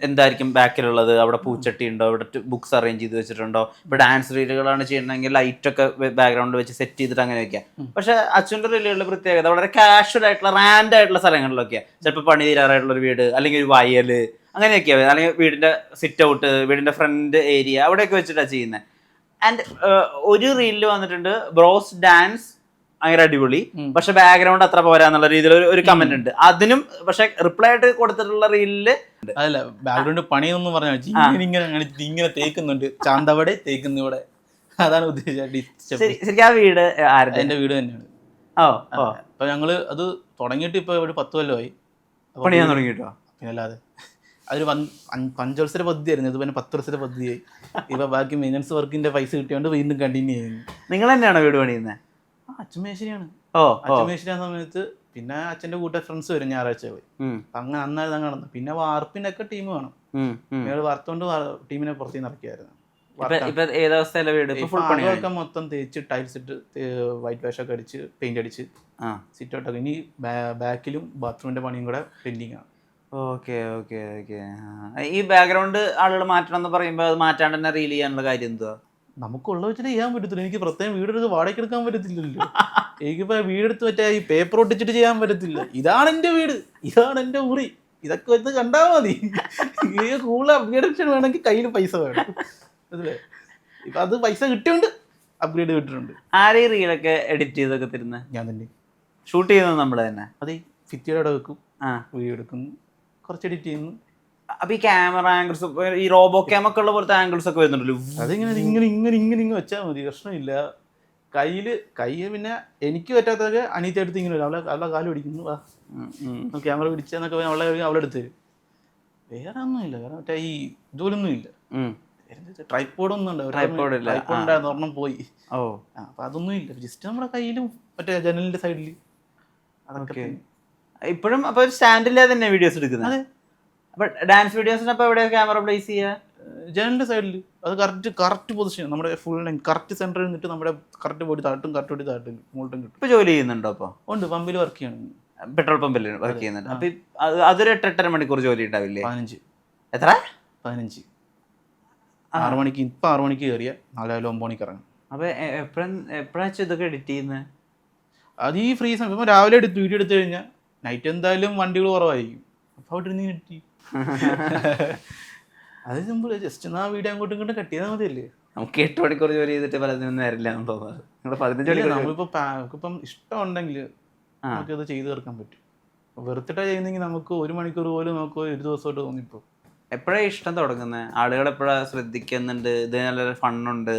എന്തായിരിക്കും ബാക്കിലുള്ളത്, അവിടെ പൂച്ചട്ടി ഉണ്ടോ, ഇവിടെ ബുക്സ് അറേഞ്ച് ചെയ്ത് വെച്ചിട്ടുണ്ടോ, ഇപ്പൊ ഡാൻസ് റീലുകളാണ് ചെയ്യണമെങ്കിൽ ലൈറ്റൊക്കെ ബാക്ക്ഗ്രൗണ്ട് വെച്ച് സെറ്റ് ചെയ്തിട്ട് അങ്ങനെ വെക്കാം. പക്ഷെ അച്ഛൻ്റെ റീലുകളുടെ പ്രത്യേകത വളരെ കാഷ്വൽ ആയിട്ടുള്ള റാൻഡ് ആയിട്ടുള്ള സ്ഥലങ്ങളിലൊക്കെയാണ്. ചിലപ്പോൾ പണി തീരാറായിട്ടുള്ള ഒരു വീട്, അല്ലെങ്കിൽ ഒരു വയല്, അങ്ങനെയൊക്കെയാണ്. അല്ലെങ്കിൽ വീടിന്റെ സിറ്റ് ഔട്ട്, വീടിന്റെ ഫ്രണ്ട് ഏരിയ, അവിടെയൊക്കെ വെച്ചിട്ടാണ് ചെയ്യുന്നത്. ആൻഡ് ഒരു റീലിൽ വന്നിട്ടുണ്ട് ബ്രോസ് ഡാൻസ് ഭയങ്കര അടിപൊളി, പക്ഷെ ബാക്ക്ഗ്രൗണ്ട് അത്ര പോരാന്നുള്ള രീതിയിൽ ഒരു കമന്റ് ഉണ്ട്. അതിനും പക്ഷെ റിപ്ലൈ ആയിട്ട് കൊടുത്തിട്ടുള്ള റീലില് അതല്ല, ബാക്ക്ഗ്രൗണ്ട് പണിയൊന്നും പറഞ്ഞാൽ ഇങ്ങനെ തേക്കുന്നുണ്ട്, ചാന്തവിടെ തേക്കുന്നു ഇവിടെ, അതാണ് ഉദ്ദേശിച്ചത്. ശരിക്കും ആ വീട് ആരുടെ? എന്റെ വീട് തന്നെയാണ്. അപ്പൊ ഞങ്ങള് അത് തുടങ്ങിയിട്ട് ഇപ്പൊ ഒരു 10 കൊല്ലമായി പണിയാൻ തുടങ്ങിട്ടോ. പിന്നെ അല്ലാതെ അതൊരു 5 വർഷത്തെ പദ്ധതിയായിരുന്നു, ഇത് പിന്നെ 10 വർഷത്തെ പദ്ധതിയായി. ഇപ്പൊ ബാക്കി മെയിൻ്റനൻസ് വർക്കിന്റെ പൈസ കിട്ടിയോണ്ട് വീണ്ടും കണ്ടിന്യൂ ചെയ്യുന്നു. നിങ്ങൾ തന്നെയാണോ വീട് പണിയുന്നത്? അച്ഛൻ മേശരിയാണ്. അച്ഛൻ മേശരി ആയ സമയത്ത് പിന്നെ അച്ഛന്റെ കൂട്ട ഫ്രണ്ട്സ് വരും ഞായറാഴ്ച പോയി. അങ്ങനെ അന്നായിരുന്നു നടന്നു. പിന്നെ വാർപ്പിന്റെ ഒക്കെ ടീം വേണം, ഞങ്ങൾ വാർത്തോണ്ട് ടീമിനെ പുറത്തുനിന്ന് ഇറക്കിയായിരുന്നു. ഇപ്പൊ ഏതവസ്ഥയിലെ വീട്? ഫുൾ പണിയൊക്കെ മൊത്തം തേച്ച് ടൈൽസ് ഇട്ട് വൈറ്റ് വാഷ് ഒക്കെ അടിച്ച് പെയിന്റ് അടിച്ച് സിറ്റ് ഔട്ടൊക്കെ. ഇനി ബാക്കിലും ബാത്റൂമിന്റെ പണിയും കൂടെ പെൻഡിങ് ആണ്. Okay okay okay. ഈ ബാക്ക്ഗ്രൗണ്ട് ആളുകൾ മാറ്റണം എന്ന് പറയുമ്പോൾ അത് മാറ്റാണ്ട് തന്നെ റീൽ ചെയ്യാനുള്ള കാര്യം എന്തുവാ? നമുക്കുള്ള വെച്ചിട്ട് ചെയ്യാൻ പറ്റത്തില്ല. എനിക്ക് പ്രത്യേകം വീടെടുത്ത് വാടകയ്ക്ക് എടുക്കാൻ പറ്റത്തില്ലല്ലോ. എനിക്കിപ്പോ വീടെടുത്ത് മറ്റേ ഈ പേപ്പർ ഒട്ടിച്ചിട്ട് ചെയ്യാൻ പറ്റത്തില്ല. ഇതാണ് എന്റെ വീട്, ഇതാണ് എന്റെ മുറി, ഇതൊക്കെ വെച്ച് കണ്ടാ മതി. കൂടുതൽ അപ്ഗ്രേഡേഷൻ വേണമെങ്കിൽ കയ്യിൽ പൈസ വേണം. അല്ലേ? ഇപ്പൊ അത് പൈസ കിട്ടിയോണ്ട് അപ്ഗ്രേഡ് കിട്ടിയിട്ടുണ്ട്. ആരെ റീലൊക്കെ എഡിറ്റ് ചെയ്തൊക്കെ തരുന്നത്? ഞാൻ തന്നെ. ഷൂട്ട് ചെയ്യുന്നത് നമ്മൾ തന്നെ? അതെ, ഫിറ്റിയുടെ വെക്കും, വീഡിയോ എടുക്കുന്നു, കുറച്ച് എഡിറ്റ് ചെയ്യുന്നു. അപ്പൊ ഈ ക്യാമറ ആംഗിൾസ്, ഈ റോബോ ക്യാമൊക്കെ ഉള്ള പോലത്തെ ആംഗിൾസ് ഒക്കെ വരുന്നുണ്ടല്ലോ. അതിങ്ങനെ ഇങ്ങനെ ഇങ്ങനെ ഇങ്ങനെ ഇങ്ങനെ വെച്ചാൽ മതി, പ്രശ്നമില്ല. കൈ പിന്നെ എനിക്ക് പറ്റാത്തൊക്കെ അനീത്തി എടുത്ത് ഇങ്ങനെ വരും. അവളെ കാല് പിടിക്കുന്നു, വാ ക്യാമറ പിടിച്ചെന്നൊക്കെ അവളെ എടുത്ത് തരും. വേറെ ഒന്നുമില്ല. വേറെ മറ്റേ ഈ ഇതുപോലൊന്നും ഇല്ല. ട്രൈപ്പോഡൊന്നും ഉണ്ടായിരുന്നു, ഒരെണ്ണം പോയി. അപ്പൊ അതൊന്നും ഇല്ല. ജസ്റ്റ് നമ്മുടെ കയ്യിലും മറ്റേ ജനലിന്റെ സൈഡിൽ അതൊക്കെ. ഇപ്പോഴും അപ്പൊ സ്റ്റാൻഡില്ലാതെ തന്നെ വീഡിയോസ് എടുക്കുന്നത്? അപ്പൊ ഡാൻസ് വീഡിയോസിനപ്പോ എവിടെ ക്യാമറ പ്ലേസ് ചെയ്യുക? ജനലിന്റെ സൈഡിൽ. അത് കറക്റ്റ് പൊസിഷൻ, നമ്മുടെ ഫുൾ കറക്റ്റ് സെന്ററിൽ നിന്നിട്ട് നമ്മുടെ കറക്റ്റ് ബോഡി താട്ടും, കറക്റ്റ് ബോഡി താട്ടും, മുകളിലും കിട്ടും. ഇപ്പൊ ജോലി ചെയ്യുന്നുണ്ടോ? അപ്പൊ ഉണ്ട്, പമ്പിൽ വർക്ക് ചെയ്യണം. പെട്രോൾ പമ്പിൽ വർക്ക് ചെയ്യുന്നുണ്ട്. അപ്പൊ അതൊരു 8-8.5 മണിക്കൂർ ജോലി ഉണ്ടാവില്ലേ? 15. എത്ര? 15. 6 മണിക്ക്. ഇപ്പൊ 6 മണിക്ക് കയറിയ 4-9 മണിക്ക് ഇറങ്ങും. അപ്പൊ എപ്പോഴാ ഇതൊക്കെ എഡിറ്റ് ചെയ്യുന്നത്? അത് ഈ ഫ്രീ സമയം. ഇപ്പൊ രാവിലെ വീഡിയോ എടുത്തു കഴിഞ്ഞാൽ നൈറ്റ് എന്തായാലും വണ്ടികൾ കുറവായിരിക്കും. അപ്പൊ അവിടെ ഇരുന്ന് എഡിറ്റ് ചെയ്യും. അത് സിമ്പിൾ. ജസ്റ്റ് ആ വീഡിയോ അങ്ങോട്ടും ഇങ്ങോട്ടും കട്ട് ചെയ്താൽ മതിയല്ലേ? നമുക്ക് 8 മണിക്കൂർ ജോലി ചെയ്തിട്ട് 15 വരില്ല തോന്നുന്നത്. നമുക്കിപ്പം ഇഷ്ടം ഉണ്ടെങ്കിൽ നമുക്കത് ചെയ്തു തീർക്കാൻ പറ്റും. വെറുത്തിട്ടാ ചെയ്യുന്നെങ്കിൽ നമുക്ക് 1 മണിക്കൂർ പോലും നമുക്ക് ഒരു ദിവസമായിട്ട് തോന്നിപ്പോ. എപ്പോഴാണ് ഇഷ്ടം തുടങ്ങുന്നത്? ആളുകൾ എപ്പോഴാണ് ശ്രദ്ധിക്കുന്നുണ്ട് ഇത് നല്ലൊരു ഫണ്ണുണ്ട്,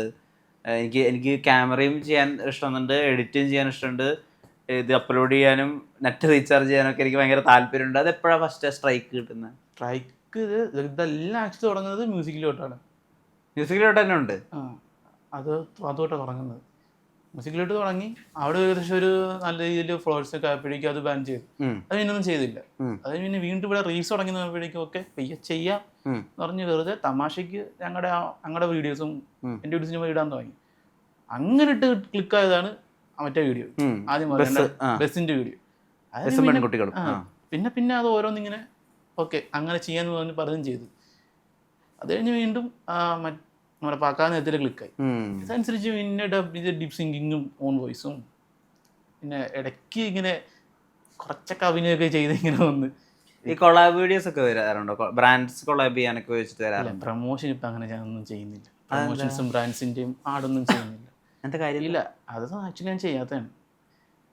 എനിക്ക് ക്യാമറയും ചെയ്യാൻ ഇഷ്ടമുണ്ട്, എഡിറ്റിങ് ചെയ്യാൻ ഇഷ്ടമുണ്ട്, ഇത് അപ്ലോഡ് ചെയ്യാനും നെറ്റ് റീചാർജ് ചെയ്യാനൊക്കെ എനിക്ക് ഭയങ്കര താല്പര്യമുണ്ട്, അത് എപ്പോഴാണ് ഫസ്റ്റ് സ്ട്രൈക്ക് കിട്ടുന്നത്? സ്ട്രൈക്ക് ഇതെല്ലാം ആക്ച്വലി തുടങ്ങുന്നത് മ്യൂസിക്കിലോട്ടാണ്. മ്യൂസിക്കിലോട്ട് തന്നെ ഉണ്ട്. അതുകൊണ്ടാണ് തുടങ്ങുന്നത്. മ്യൂസിക്കിലോട്ട് തുടങ്ങി അവിടെ ഏകദേശം ഒരു നല്ല രീതിയിൽ ഫ്ലോഴ്സ് ഒക്കെ ആയപ്പോഴേക്കും അത് ബാൻ ചെയ്തു. അത് പിന്നൊന്നും ചെയ്തില്ല. അത് പിന്നെ വീണ്ടും ഇവിടെ റീൽസ് തുടങ്ങുമ്പോഴേക്കും ഒക്കെ പയ്യെ ചെയ്യാം എന്ന് പറഞ്ഞ് വെറുതെ തമാശയ്ക്ക് ഞങ്ങളുടെ വീഡിയോസും എൻ്റെ വീഡിയോസിനും ഇടാൻ തുടങ്ങി. അങ്ങനെ ഇട്ട് ക്ലിക്കായതാണ് മറ്റേ വീഡിയോ. ആദ്യം ബസ്സിന്റെ വീഡിയോ. പിന്നെ അത് ഓരോന്നിങ്ങനെ ഓക്കെ അങ്ങനെ ചെയ്യാന്ന് പറഞ്ഞ് ചെയ്തു. അത് കഴിഞ്ഞ് വീണ്ടും നമ്മുടെ പാക്കാ നേരത്തിൽ ക്ലിക്കായി. അതനുസരിച്ച് പിന്നെ ഡീപ് സിങ്കിങ്ങും ഓൺ വോയിസും പിന്നെ ഇടയ്ക്ക് ഇങ്ങനെ കുറച്ചൊക്കെ അഭിനയമൊക്കെ ചെയ്ത് ഇങ്ങനെ വന്ന്. ഈ കൊളാബ് വീഡിയോസ് ഒക്കെ വരാറുണ്ടോ? ബ്രാൻഡ്സ് കൊളാബ് ചെയ്യാനൊക്കെ വെച്ചിട്ട് വരാറുണ്ട്? പ്രൊമോഷൻ ഇപ്പം അങ്ങനെ ഞാനൊന്നും ചെയ്യുന്നില്ല. പ്രൊമോഷൻസും ബ്രാൻഡ്സിൻ്റെയും ആടൊന്നും ചെയ്യുന്നില്ല. എന്താ കാര്യമില്ല. അതൊന്നും ആക്ച്വലി ഞാൻ ചെയ്യാത്തതാണ്.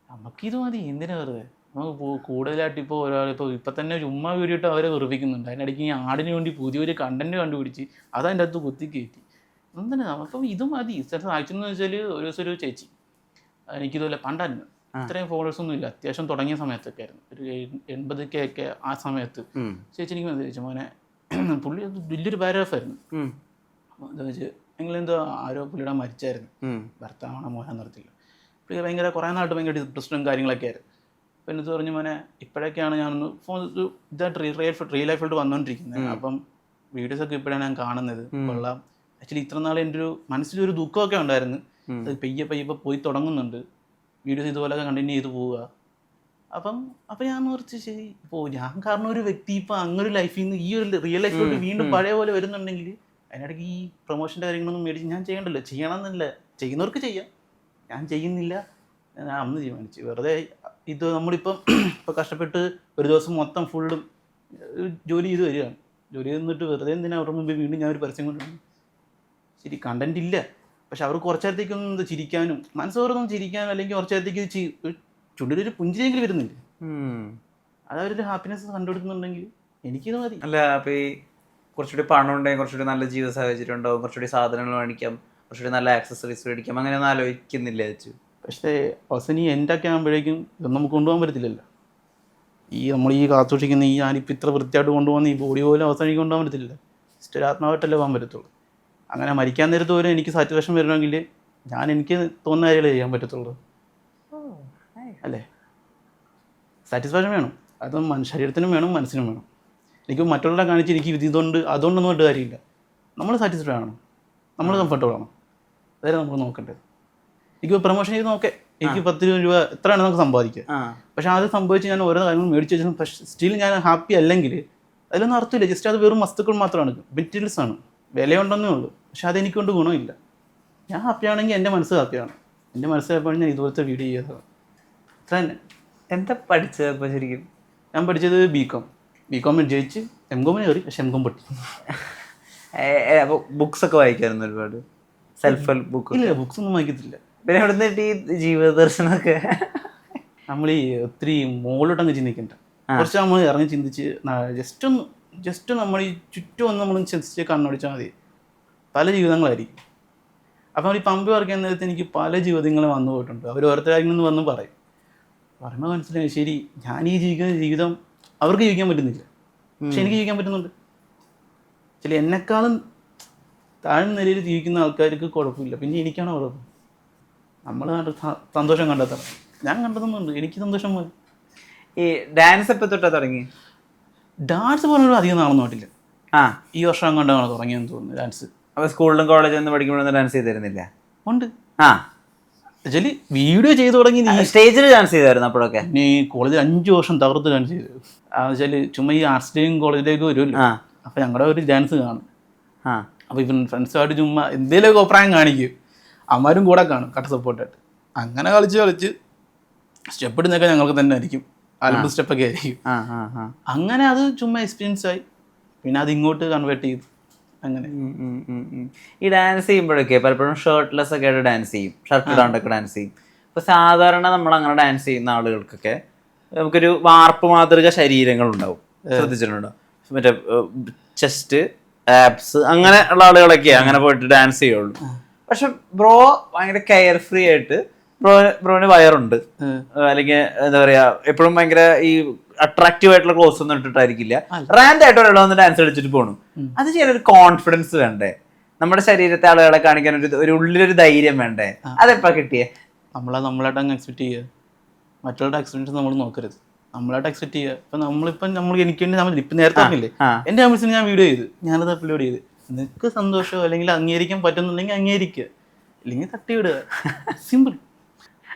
നമുക്കിത് മതി. എന്തിനാ വെറുതെ നമുക്ക് കൂടുതലായിട്ട് ഇപ്പോൾ ഒരാളിപ്പോൾ ഇപ്പം തന്നെ ചുമ്മാ വീഡിയോ ഇട്ട് അവരെ വെറുപ്പിക്കുന്നുണ്ട്. അതിനിടയ്ക്ക് ഈ ആടിന് വേണ്ടി പുതിയൊരു കണ്ടന്റ് കണ്ടുപിടിച്ച് അതതിൻ്റെ അകത്ത് കുത്തിക്കയറ്റി. എന്തിനാ നമുക്കിപ്പോൾ ഇത് മതി. ആക്ച്വലി എന്ന് വെച്ചാൽ ഒരു ദിവസം ഒരു ചേച്ചി എനിക്കിതുപോലെ പണ്ടായിരുന്നു, ഇത്രയും ഫോളോവേഴ്സ് ഒന്നും ഇല്ല, അത്യാവശ്യം തുടങ്ങിയ സമയത്തൊക്കെ ആയിരുന്നു, ഒരു 80K ഒക്കെ ആ സമയത്ത് ചേച്ചി എനിക്ക് ചോദിച്ചു, മോനെ പുള്ളി അത് വലിയൊരു പാരാഗ്രാഫായിരുന്നു. എന്താ വെച്ചാൽ നിങ്ങളെന്തോ ആരോ പുള്ളിയുടെ മരിച്ചായിരുന്നു, ഭർത്താവണോ മോനാന്ന് നിർത്തില്ല. പുള്ളി ഭയങ്കര കുറേ നാട്ട് ഭയങ്കര ഡിപ്രഷനും കാര്യങ്ങളൊക്കെ ആയിരുന്നു. അപ്പോൾ എന്നിട്ട് പറഞ്ഞു, മോനെ ഇപ്പോഴൊക്കെയാണ് ഞാനൊന്ന് ഇതായിട്ട് റിയൽ ലൈഫിലോട്ട് വന്നുകൊണ്ടിരിക്കുന്നത്. അപ്പം വീഡിയോസൊക്കെ ഇപ്പോഴാണ് ഞാൻ കാണുന്നത്, കൊള്ളാം. ആക്ച്വലി ഇത്ര നാൾ എൻ്റെ ഒരു മനസ്സിലൊരു ദുഃഖമൊക്കെ ഉണ്ടായിരുന്നു. അത് പയ്യെ ഇപ്പോൾ പോയി തുടങ്ങുന്നുണ്ട്. വീഡിയോസ് ഇതുപോലെയൊക്കെ കണ്ടിന്യൂ ചെയ്ത് പോവുക. അപ്പം ഞാൻ ഓർത്ത് ശരി, ഇപ്പോൾ ഞാൻ കാരണം ഒരു വ്യക്തി ഇപ്പോൾ അങ്ങനൊരു ലൈഫിൽ നിന്ന് ഈ ഒരു റിയൽ ലൈഫിലോട്ട് വീണ്ടും പഴയ പോലെ വരുന്നുണ്ടെങ്കിൽ അതിനിടയ്ക്ക് ഈ പ്രൊമോഷൻ്റെ കാര്യങ്ങളൊന്നും മേടിച്ച് ഞാൻ ചെയ്യണ്ടല്ലോ. ചെയ്യണമെന്നില്ല, ചെയ്യുന്നവർക്ക് ചെയ്യാം, ഞാൻ ചെയ്യുന്നില്ല. ഞാൻ അന്ന് തീരുമാനിച്ചു വെറുതെ ഇത് നമ്മളിപ്പം ഇപ്പോൾ കഷ്ടപ്പെട്ട് ഒരു ദിവസം മൊത്തം ഫുള്ളും ജോലി ചെയ്ത് വരികയാണ്. ജോലി ചെയ്തിട്ട് വെറുതെ എന്തിനാ അവരുടെ മുമ്പിൽ വീണ്ടും ഞാൻ ഒരു പരസ്യം കൊണ്ടുവന്നു. ശരി, കണ്ടന്റ് ഇല്ല, പക്ഷെ അവർക്ക് കുറച്ച് നേരത്തേക്കൊന്നും ഇത് ചിരിക്കാനും മനസ്സോർന്നും ചിരിക്കാനും അല്ലെങ്കിൽ കുറച്ച് നേരത്തേക്ക് ചുണ്ടിലൊരു പുഞ്ചിരിയെങ്കിലും വരുന്നില്ല. അതവരൊരു ഹാപ്പിനെസ് കണ്ടുപിടുക്കുന്നുണ്ടെങ്കിൽ എനിക്കിത് മതി. അല്ല, അപ്പോൾ ഈ കുറച്ചുകൂടി പണം ഉണ്ടെങ്കിൽ കുറച്ചുകൂടി നല്ല ജീവിത സാഹചര്യം ഉണ്ടാവും, കുറച്ചുകൂടി സാധനങ്ങൾ മേടിക്കാം, കുറച്ചുകൂടി നല്ല ആക്സസറീസ് മേടിക്കാം, അങ്ങനെയൊന്നും ആലോചിക്കുന്നില്ല വെച്ചു. പക്ഷേ അവസാനം ഈ എൻ്റെയൊക്കെ ആകുമ്പോഴേക്കും ഇതൊന്നും നമുക്ക് കൊണ്ടുപോകാൻ പറ്റത്തില്ലല്ലോ. നമ്മൾ ഈ കാത്തുസൂക്ഷിക്കുന്ന ഈ ഞാനിപ്പോൾ ഇത്ര വൃത്തിയായിട്ട് കൊണ്ടുപോകുന്ന ഈ ബോഡി പോലും അവസാനിക്ക് കൊണ്ടുപോകാൻ പറ്റത്തില്ല. ജസ്റ്റ് ഒരു ആത്മാവായിട്ടല്ലേ പോകാൻ പറ്റത്തുള്ളൂ. അങ്ങനെ മരിക്കാൻ നേരത്ത് പോലും എനിക്ക് സാറ്റിസ്ഫാക്ഷൻ വരണമെങ്കിൽ എനിക്ക് തോന്നുന്ന കാര്യങ്ങളെ ചെയ്യാൻ പറ്റത്തുള്ളൂ, അല്ലേ? സാറ്റിസ്ഫാക്ഷൻ വേണം, അത് ശരീരത്തിനും വേണം, മനസ്സിനും വേണം. എനിക്ക് മറ്റുള്ളവരെ കാണിച്ച് എനിക്ക് അതുകൊണ്ടൊന്നും ഇട്ട് കാര്യമില്ല. നമ്മൾ സാറ്റിസ്ഫൈഡ് ആണോ? നമ്മൾ കംഫർട്ടബിൾ ആണ്, അതായത് നമ്മൾ നോക്കേണ്ടത്. എനിക്ക് പ്രൊമോഷൻ ചെയ്ത് നോക്കേ, എനിക്ക് 10 രൂപ എത്രയാണ് നമുക്ക് സമ്പാദിക്കുക. പക്ഷെ അത് സംഭവിച്ച് ഞാൻ ഓരോ കാര്യങ്ങളും മേടിച്ച് വെച്ചാലും പക്ഷേ സ്റ്റിൽ ഞാൻ ഹാപ്പി അല്ലെങ്കിൽ അതിലൊന്നും അർത്ഥമില്ല. ജസ്റ്റ് അത് വെറും വസ്തുക്കൾ മാത്രമാണ്, മെറ്റീരിയൽസ് ആണ്, വിലയുണ്ടെന്നേ ഉള്ളൂ. പക്ഷെ അതെനിക്ക് കൊണ്ട് ഗുണമില്ല. ഞാൻ ഹാപ്പിയാണെങ്കിൽ എൻ്റെ മനസ്സ് ഹാപ്പിയാണ്. എൻ്റെ മനസ്സ് ഹാപ്പിയാണ് ഞാൻ ഇതുപോലത്തെ വീഡിയോ ചെയ്തത്. അത്ര തന്നെ. എന്താ പഠിച്ചത് അപ്പോൾ ശരിക്കും? ഞാൻ പഠിച്ചത് ബികോമിൽ ജയിച്ച് എംകോമിന് കയറി, പക്ഷെ എംകോം പൊട്ടി. അപ്പോൾ ബുക്സ് ഒക്കെ വായിക്കായിരുന്നു ഒരുപാട്, സെൽഫ് ഹെൽപ്പ് ബുക്ക്? ഇല്ല, ബുക്സ് ഒന്നും വായിക്കത്തില്ല. പിന്നെ എവിടെ നിന്ന് ഈ ജീവിത ദർശനമൊക്കെ? നമ്മൾ ഈ ഒത്തിരി മുകളിലോട്ടങ്ങ് ചിന്തിക്കണ്ട, കുറച്ച് നമ്മൾ ഇറങ്ങി ചിന്തിച്ച് ജസ്റ്റ് നമ്മൾ ഈ ചുറ്റും ഒന്ന് നമ്മൾ ചിന്തിച്ച് കണ്ണോടിച്ചാൽ മതി. പല ജീവിതങ്ങളായിരിക്കും. അപ്പം ഈ പമ്പ് പറിക്കാൻ നേരത്തെ എനിക്ക് പല ജീവിതങ്ങളും വന്നു പോയിട്ടുണ്ട്. അവർ ഓരോരുത്തർ കാര്യങ്ങളെന്ന് വന്ന് പറയുമ്പോൾ മനസ്സിലായി, ശരി, ഞാൻ ഈ ജീവിക്കുന്ന ജീവിതം അവർക്ക് ജീവിക്കാൻ പറ്റുന്നില്ല, പക്ഷെ എനിക്ക് ജീവിക്കാൻ പറ്റുന്നുണ്ട്. ചില എന്നെക്കാളും താഴ്ന്ന നിലയിൽ ജീവിക്കുന്ന ആൾക്കാർക്ക് കുഴപ്പമില്ല, പിന്നെ എനിക്കാണ് കുഴപ്പം. നമ്മൾ സന്തോഷം കണ്ടെത്തണം. ഞാൻ കണ്ടെത്തുന്നുണ്ട്, എനിക്ക് സന്തോഷം മതി. ഈ ഡാൻസ് എപ്പോൾ തൊട്ടാ തുടങ്ങി? ഡാൻസ് പറഞ്ഞാലും അധികം നാളൊന്നും ആയിട്ടില്ല. ഈ വർഷം കൊണ്ടാണ് തുടങ്ങിയെന്ന് തോന്നുന്നു ഡാൻസ്. അപ്പോൾ സ്കൂളിലും കോളേജിലും പഠിക്കുമ്പോഴൊന്നും ഡാൻസ് ചെയ്തിരുന്നില്ല? ഉണ്ട്. ആക്ച്വലി വീഡിയോ ചെയ്ത് തുടങ്ങി. സ്റ്റേജിൽ ഡാൻസ് ചെയ്തായിരുന്നു അപ്പോഴൊക്കെ? നീ കോളേജിൽ 5 വർഷം തകർത്ത് ഡാൻസ് ചെയ്തു. വെച്ചാൽ ചുമ്മാ ഈ ആർട്സിലേക്കും കോളേജിലേക്ക് വരുമല്ലോ, അപ്പം ഞങ്ങളുടെ ഒരു ഡാൻസ് കാണും. അപ്പോൾ ഇപ്പം ഫ്രണ്ട്സുമായിട്ട് ചുമ്മാ എന്തെങ്കിലുമൊക്കെ അഭിപ്രായം കാണിക്കും, അമ്മമാരും കൂടെ കാണും കട്ട സപ്പോർട്ടായിട്ട്. അങ്ങനെ കളിച്ച് സ്റ്റെപ്പ് ഇടുന്നൊക്കെ ഞങ്ങൾക്ക് തന്നെ ആയിരിക്കും, ആൽബം സ്റ്റെപ്പൊക്കെ ആയിരിക്കും. അങ്ങനെ അത് ചുമ്മാ എക്സ്പീരിയൻസ് ആയി, പിന്നെ അത് ഇങ്ങോട്ട് കൺവേർട്ട് ചെയ്തു. അങ്ങനെ ഈ ഡാൻസ് ചെയ്യുമ്പോഴൊക്കെ പലപ്പോഴും ഷർട്ട്ലെസ് ഒക്കെ ആയിട്ട് ഡാൻസ് ചെയ്യും, ഷർട്ട് ഇടാണ്ടൊക്കെ ഡാൻസ് ചെയ്യും. അപ്പോൾ സാധാരണ നമ്മൾ അങ്ങനെ ഡാൻസ് ചെയ്യുന്ന ആളുകൾക്കൊക്കെ നമുക്കൊരു വാർപ്പ് മാതൃക ശരീരങ്ങളുണ്ടാവും, ശ്രദ്ധിച്ചിട്ടുണ്ടോ? മറ്റേ ചെസ്റ്റ്, ആബ്സ്, അങ്ങനെ ഉള്ള ആളുകളൊക്കെ അങ്ങനെ പോയിട്ട് ഡാൻസ് ചെയ്യുള്ളൂ. പക്ഷെ ബ്രോ ഭയങ്കര കെയർ ഫ്രീ ആയിട്ട്, ബ്രോന് വയറുണ്ട്, അല്ലെങ്കിൽ എന്താ പറയാ, എപ്പോഴും ഭയങ്കര ഈ അട്രാക്റ്റീവ് ആയിട്ടുള്ള ക്ലോസ് ഒന്നും ഇട്ടിട്ടായിരിക്കില്ല, റാൻഡ് ആയിട്ട് ഒരാളെ വന്ന് ഡാൻസ് കളിച്ചിട്ട് പോകണം. അത് ചെയ്യാൻ ഒരു കോൺഫിഡൻസ് വേണ്ടേ? നമ്മുടെ ശരീരത്തെ ആളുകളെ കാണിക്കാൻ ഒരു ഉള്ളിലൊരു ധൈര്യം വേണ്ടേ? അതെപ്പോ കിട്ടിയേ? നമ്മളായിട്ട് അങ്ങ് എക്സ്പെക്ട് ചെയ്യുക, മറ്റുള്ളവരുടെ എക്സ്പീരിയൻസ് നമ്മൾ നോക്കരുത്, നമ്മളായിട്ട് എക്സ്പെക്ട് ചെയ്യുക. ഇപ്പം എനിക്ക് വേണ്ടി നമ്മൾ ഇപ്പം നേരത്തെ പറഞ്ഞില്ലേ, എൻ്റെ ആംബിഷന് ഞാൻ വീഡിയോ ചെയ്ത്, ഞാനത് അപ്ലോഡ് ചെയ്ത്, നിനക്ക് സന്തോഷമോ അല്ലെങ്കിൽ അംഗീകരിക്കാൻ പറ്റുന്നുണ്ടെങ്കിൽ അംഗീകരിക്കുക, ഇല്ലെങ്കിൽ തട്ടിവിടുക. സിമ്പിൾ.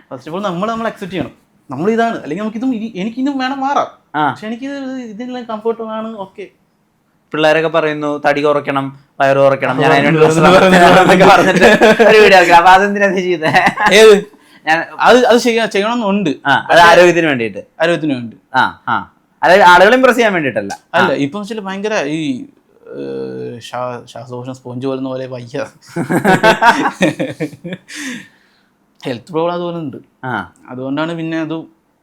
ഫസ്റ്റ് ഓഫ് ഓൾ നമ്മൾ അക്സെപ്റ്റ് ചെയ്യണം, നമ്മൾ ഇതാണ്, അല്ലെങ്കിൽ നമുക്കിതും എനിക്കിതും വേണം മാറാം, പക്ഷെ എനിക്ക് ഇതിനെല്ലാം കംഫർട്ടബിൾ ആണ്. ഓക്കെ. പിള്ളേരൊക്കെ പറയുന്നു തടി കുറയ്ക്കണം, വയറ് കുറയ്ക്കണം, ഞാൻ പറഞ്ഞിട്ട് ഒരു വീഡിയോ ആക്കാം. അപ്പൊ അതെന്തിനാ ചെയ്തേ? ഏത് അത് ചെയ്യണമെന്നുണ്ട്, അത് ആരോഗ്യത്തിന് വേണ്ടിയിട്ട്. ആരോഗ്യത്തിന് വേണ്ടി. അതായത് ആളുകളെ ഇംപ്രസ് ചെയ്യാൻ വേണ്ടിയിട്ടല്ല. അല്ല, ഇപ്പം വെച്ചാൽ ഭയങ്കര ഈ ശ്വാസകോശം സ്പോഞ്ച് പോലുന്ന പോലെ വയ്യ, ഹെൽത്ത് പ്രോബ്ലം അതുപോലെ ഉണ്ട്. അതുകൊണ്ടാണ് പിന്നെ അത്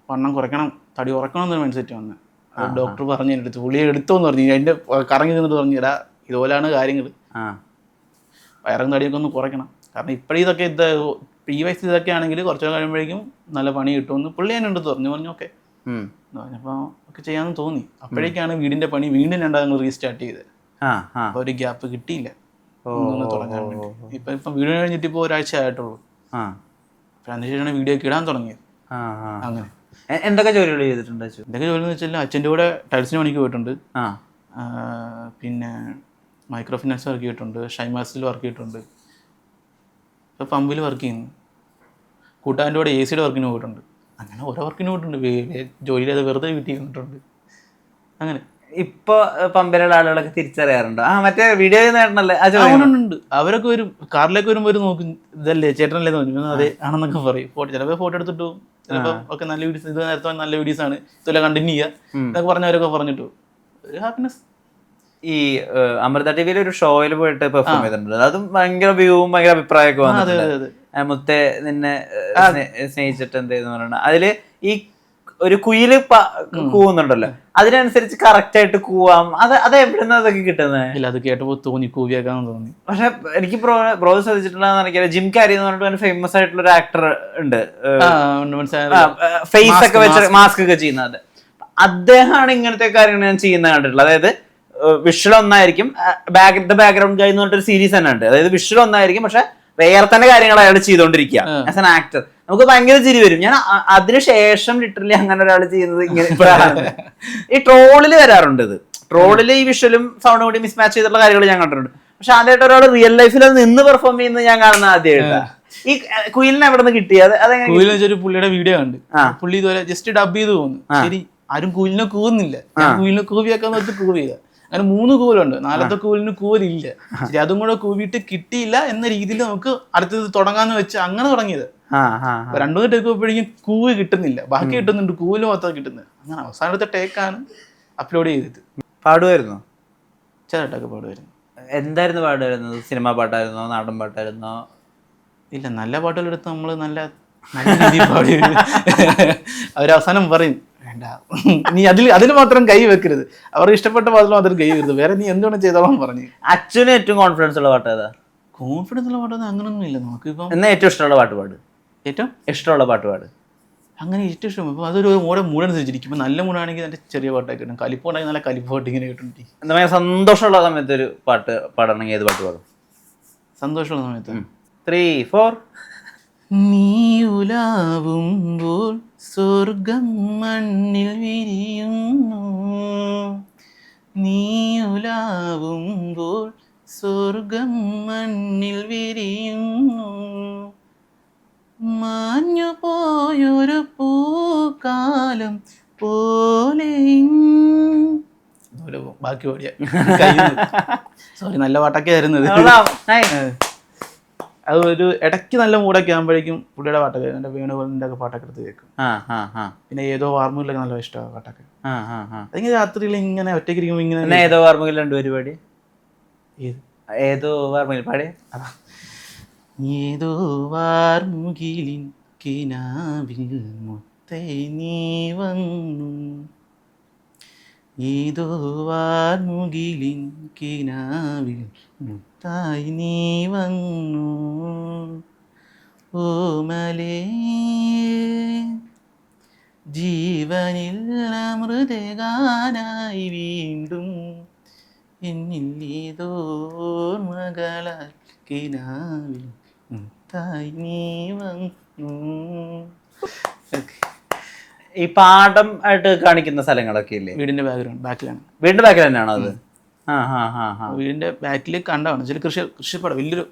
വണ്ണം കുറയ്ക്കണം, തടി കുറയ്ക്കണം എന്നൊരു മൈൻഡ് സെറ്റ് വന്നത്. ഡോക്ടർ പറഞ്ഞു എൻ്റെ അടുത്ത്, പുള്ളിയെ എടുത്തോന്ന് പറഞ്ഞു, അതിൻ്റെ കറങ്ങി നിന്നിട്ട് പറഞ്ഞു, എടാ ഇതുപോലെയാണ് കാര്യങ്ങൾ, വയറും തടിയൊക്കെ ഒന്ന് കുറയ്ക്കണം. കാരണം ഇപ്പോഴും ഇതൊക്കെ ഈ വയസ്സിൽ ഇതൊക്കെ ആണെങ്കിൽ കുറച്ച് കഴിയുമ്പോഴേക്കും നല്ല പണി കിട്ടുമെന്ന് പുള്ളി എന്നെ എടുത്ത് പറഞ്ഞു. ഓക്കെ പറഞ്ഞപ്പോൾ ഒക്കെ ചെയ്യാമെന്ന് തോന്നി. അപ്പോഴേക്കാണ് വീടിൻ്റെ പണി വീണ്ടും രണ്ടാമത് റീസ്റ്റാർട്ട് ചെയ്തത്. അപ്പോൾ ഒരു ഗ്യാപ്പ് കിട്ടിയില്ല തുടങ്ങാൻ വേണ്ടി. ഇപ്പം വീഡിയോ കഴിഞ്ഞിട്ട് ഇപ്പോൾ ഒരാഴ്ച ആയിട്ടുള്ളൂ. അതിനുശേഷമാണ് വീഡിയോ ഒക്കെ ഇടാൻ തുടങ്ങിയത്. അങ്ങനെ എന്തൊക്കെ ജോലികൾ ചെയ്തിട്ടുണ്ട്? എന്തൊക്കെ ജോലി എന്ന് വെച്ചാൽ അച്ഛൻ്റെ കൂടെ ടൈൽസിന് പണിക്ക് പോയിട്ടുണ്ട്, പിന്നെ മൈക്രോ ഫിനാൻസ് വർക്ക് ചെയ്തിട്ടുണ്ട്, ഷൈമാസിൽ വർക്ക് ചെയ്തിട്ടുണ്ട്, ഇപ്പോൾ പമ്പിൽ വർക്ക് ചെയ്യുന്നു, കൂട്ടുകാരൻ്റെ കൂടെ AC വർക്കിന് പോയിട്ടുണ്ട്. അങ്ങനെ ഓരോ വർക്കിന് പോയിട്ടുണ്ട്, ജോലിയിലത് വെറുതെ വീട്ടിൽ ഇരുന്നിട്ടുണ്ട്. അങ്ങനെ ഇപ്പൊ പമ്പിലുള്ള ആളുകളൊക്കെ തിരിച്ചറിയാറുണ്ടോ? മറ്റേ വീഡിയോ നേടണല്ലേ? ഉണ്ട്. അവരൊക്കെ വരും, കാറിലേക്ക് വരുമ്പോൾ ഒരു നോക്കും, ഇതല്ലേ ചേട്ടനല്ലേ തോന്നി, അതെ ആണെന്നൊക്കെ പറയും. ചിലപ്പോൾ ഫോട്ടോ എടുത്തിട്ട് പോകും, ചിലപ്പോൾ ഒക്കെ നല്ല വീഡിയോസ്, ഇത് നേരത്തെ നല്ല വീഡിയോസ് ആണ്, ഇതുപോലെ കണ്ടിന്യൂ ചെയ്യുക എന്നൊക്കെ പറഞ്ഞവരൊക്കെ പറഞ്ഞിട്ട് ഒരു ഹാപ്പിനെസ്. ഈ അമൃത ടിവിയിൽ ഒരു ഷോയിൽ പോയിട്ട് പെർഫോം ചെയ്തിട്ടുണ്ട്, അതും ഭയങ്കര വ്യൂവും ഭയങ്കര അഭിപ്രായമൊക്കെ വന്നിട്ടുണ്ട്. മുത്തേ നിന്നെ സ്നേഹിച്ചിട്ട് എന്തെന്ന് പറയണ അതില് ഈ ഒരു കുയില് കൂവുന്നുണ്ടല്ലോ, അതിനനുസരിച്ച് കറക്റ്റ് ആയിട്ട് കൂവാം. അത് എവിടുന്ന അതൊക്കെ കിട്ടുന്നത്? ഇല്ല, അത് കേട്ടപ്പോ തോന്നി കൂവിയാക്കാന്ന് തോന്നി. പക്ഷെ എനിക്ക് ബ്രോ ശ്രദ്ധിച്ചിട്ടുണ്ടെന്ന് എനിക്കറിയാം, ജിം കാരി എന്ന് പറഞ്ഞിട്ട് ഫേമസ് ആയിട്ടുള്ള ഒരു ആക്ടർ ഉണ്ട്, ഫേസ് ഒക്കെ വെച്ച് മാസ്ക് ഒക്കെ ചെയ്യുന്നത്. അദ്ദേഹമാണ് ഇങ്ങനത്തെ കാര്യങ്ങൾ ഞാൻ ചെയ്യുന്നത് കണ്ടിട്ടുള്ളത്. അതായത് വിഷ്വൽ ഒന്നായിരിക്കും, ബാക്ക്ഗ്രൗണ്ട് ഗൈ എന്ന് പറഞ്ഞിട്ടൊരു സീരീസ് തന്നെ ഉണ്ട്. അതായത് വിഷ്വൽ ഒന്നായിരിക്കും, പക്ഷെ വേറെ തന്നെ കാര്യങ്ങൾ അയാൾ ചെയ്തുകൊണ്ടിരിക്കുക ആസ് എൻ ആക്ടർ. നമുക്ക് ഭയങ്കര ചിരി വരും. ഞാൻ അതിനുശേഷം ലിറ്ററലി അങ്ങനെ ഒരാൾ ചെയ്യുന്നത് ഇങ്ങനെ ഈ ട്രോളിൽ വരാറുണ്ട്. ഇത് ട്രോളിൽ ഈ വിഷ്വലും സൗണ്ടും കൂടി മിസ്മാച്ച് ചെയ്തിട്ടുള്ള കാര്യങ്ങൾ ഞാൻ കണ്ടിട്ടുണ്ട്. പക്ഷെ ആദ്യമായിട്ട് ഒരാൾ റിയൽ ലൈഫിൽ അത് നിന്ന് പെർഫോം ചെയ്യുന്നത് ഞാൻ കാണുന്ന ആദ്യമായിട്ടാ. ഈ കുയിലിനെ എവിടെ നിന്ന് കിട്ടിയത്? അതെങ്ങനെ? കുയിലിനെ വെച്ചൊരു പുള്ളിയുടെ വീഡിയോ കണ്ട്, പുള്ളി ഇതുപോലെ ജസ്റ്റ് ഡബ് ചെയ്ത് പോകുന്നു. ശരി, ആരും കുയിലിനെ കൂവുന്നില്ല. കുയിലിനെ കൂവിയാക്കാന്ന് വെച്ച് കൂവ് ചെയ്ത. അങ്ങനെ 3 കൂവലുണ്ട്, 4ത്തെ കൂവലിന് കൂവലില്ല. ശരി, അതും കൂടെ കൂവിയിട്ട് കിട്ടിയില്ല എന്ന രീതിയിൽ നമുക്ക് അടുത്തത് തുടങ്ങാന്ന് വെച്ച് അങ്ങനെ തുടങ്ങിയത്. 2 ടേക്ക് പോയപ്പോഴേക്കും കൂവ് കിട്ടുന്നില്ല, ബാക്കി കിട്ടുന്നുണ്ട്, കൂവില് മൊത്തം കിട്ടുന്നത്. അങ്ങനെ അവസാനത്തെ ടേക്കാണ് അപ്ലോഡ് ചെയ്തത്. പാടുമായിരുന്നോ? ചെറുട്ടൊക്കെ പാടുമായിരുന്നു. എന്തായിരുന്നു പാടുമായിരുന്നത്? സിനിമാ പാട്ടായിരുന്നോ, നാടൻ പാട്ടായിരുന്നോ? ഇല്ല, നല്ല പാട്ടുകളെടുത്ത് നമ്മൾ നല്ല രീതിയിൽ പാടി. അവരവസാനം പറയും, വേണ്ട നീ അതിന് മാത്രം കൈ വെക്കരുത്, അവർക്ക് ഇഷ്ടപ്പെട്ട പാട്ടിൽ മാത്രം കൈ വെക്കരുത്, വേറെ നീ എന്തുകൊണ്ട് ചെയ്തോളാം പറഞ്ഞു. അച്ഛന് ഏറ്റവും കോൺഫിഡൻസ് ഉള്ള പാട്ട് ഏതാ? കോൺഫിഡൻസ് ഉള്ള പാട്ടൊന്നും അങ്ങനൊന്നും ഇല്ല നമുക്കിപ്പം. എന്നാ ഏറ്റവും ഇഷ്ടമുള്ള പാട്ട് പാട്. ഏറ്റവും ഇഷ്ടമുള്ള പാട്ട് പാട്. അങ്ങനെ ഏറ്റവും ഇഷ്ടം ഇപ്പം അതൊരു ഓരോ മൂടനുസരിച്ചിരിക്കും. ഇപ്പം നല്ല മൂടാണെങ്കിൽ എൻ്റെ ചെറിയ പാട്ടൊക്കെ കിട്ടും, കലിപ്പുണ്ടെങ്കിൽ നല്ല കലിപ്പ് പാട്ട് ഇങ്ങനെ കിട്ടും. എന്താ സന്തോഷമുള്ള സമയത്ത് ഒരു പാട്ട് പാടണമെങ്കിൽ ഏത് പാട്ട് പാടും? സന്തോഷമുള്ള സമയത്ത് 3, 4. നീ ഉലാവുമ്പോൾ സ്വർഗം മണ്ണിൽ വിരിയുന്നു, നീ ഉലാവുമ്പോൾ സ്വർഗം മണ്ണിൽ വിരിയുന്നു, മാഞ്ഞു പോയൊരു പൂക്കാലം പോലെ. ബാക്കി പാടിയ സോറി, നല്ല പാട്ടൊക്കെ ആയിരുന്നത്. അത് ഒരു ഇടയ്ക്ക് നല്ല മൂടൊക്കെ ആകുമ്പോഴേക്കും പുള്ളിയുടെ പാട്ടൊക്കെ, എൻ്റെ വേണുഗോപാലിൻ്റെ ഒക്കെ പാട്ടൊക്കെ എടുത്ത് കേൾക്കും. പിന്നെ ഏതോ വാർമുകിലൊക്കെ നല്ല ഇഷ്ടമാണ് പാട്ടൊക്കെ. അതിങ്ങനെ രാത്രിയിൽ ഇങ്ങനെ ഒറ്റയ്ക്ക് ഇരിക്കുമ്പോൾ ഇങ്ങനെ. ഏതോ വാർമുകിൽ 2 പരിപാടി ഏതോ വാർമുകിൽ പാടി. ഏതോ വാർമുകിലിൻ കിനാവിൽ മുത്തേ നീ വന്നു, ഏതോ വാർമുകിലിൻ കിനാവിൽ മുത്തായി നീ വന്നു, ഓമലേ ജീവനിൽ അമൃതഗാനായി വീണ്ടും എന്നിൽ ഏതോ ഓർമ്മകളാൽ കിനാവിൽ മുത്തായി നീ വന്നു. ഈ പാടം ആയിട്ട് കാണിക്കുന്ന സ്ഥലങ്ങളൊക്കെ ഇല്ലേ? വീടിന്റെ ബാക്കിലാണ്. വീടിന്റെ ബാക്കിൽ തന്നെയാണോ അത്? വീടിന്റെ ബാക്കിൽ കണ്ടാണ് കൃഷിപ്പാടം, വലിയൊരു